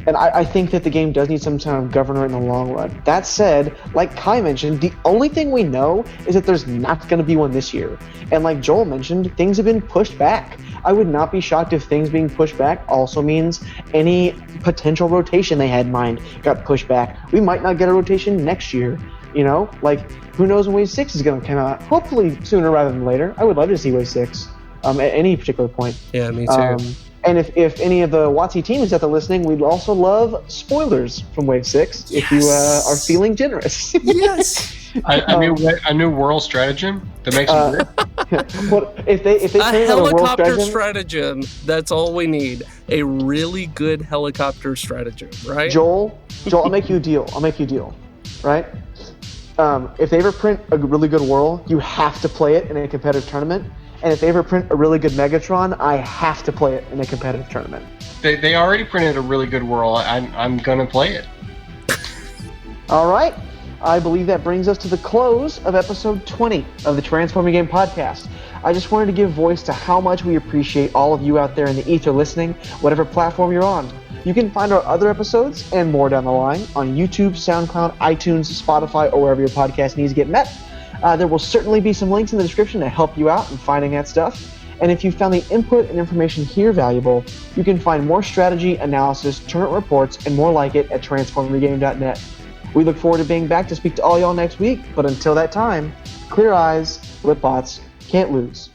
And I think that the game does need some kind of governor in the long run. That said, like Kai mentioned, the only thing we know is that there's not going to be one this year. And like Joel mentioned, things have been pushed back. I would not be shocked if things being pushed back also means any potential rotation they had in mind got pushed back. We might not get a rotation next year, you know? Like, who knows when Wave 6 is going to come out? Hopefully sooner rather than later. I would love to see Wave 6 at any particular point. Yeah, me too. And if any of the WotC team is out there listening, we'd also love spoilers from Wave 6 if you are feeling generous. Yes. A new world stratagem that makes it great. But if they A put in a world helicopter stratagem, that's all we need. A really good helicopter stratagem, right? Joel, I'll make you a deal. Right? If they ever print a really good world, you have to play it in a competitive tournament. And if they ever print a really good Megatron, I have to play it in a competitive tournament. They already printed a really good world. I'm gonna play it. All right. I believe that brings us to the close of episode 20 of the Transforming Game podcast. I just wanted to give voice to how much we appreciate all of you out there in the ether listening, whatever platform you're on. You can find our other episodes and more down the line on YouTube, SoundCloud, iTunes, Spotify, or wherever your podcast needs get met. There will certainly be some links in the description to help you out in finding that stuff. And if you found the input and information here valuable, you can find more strategy, analysis, tournament reports, and more like it at transformingthegame.net. We look forward to being back to speak to all y'all next week, but until that time, clear eyes, lip bots, can't lose.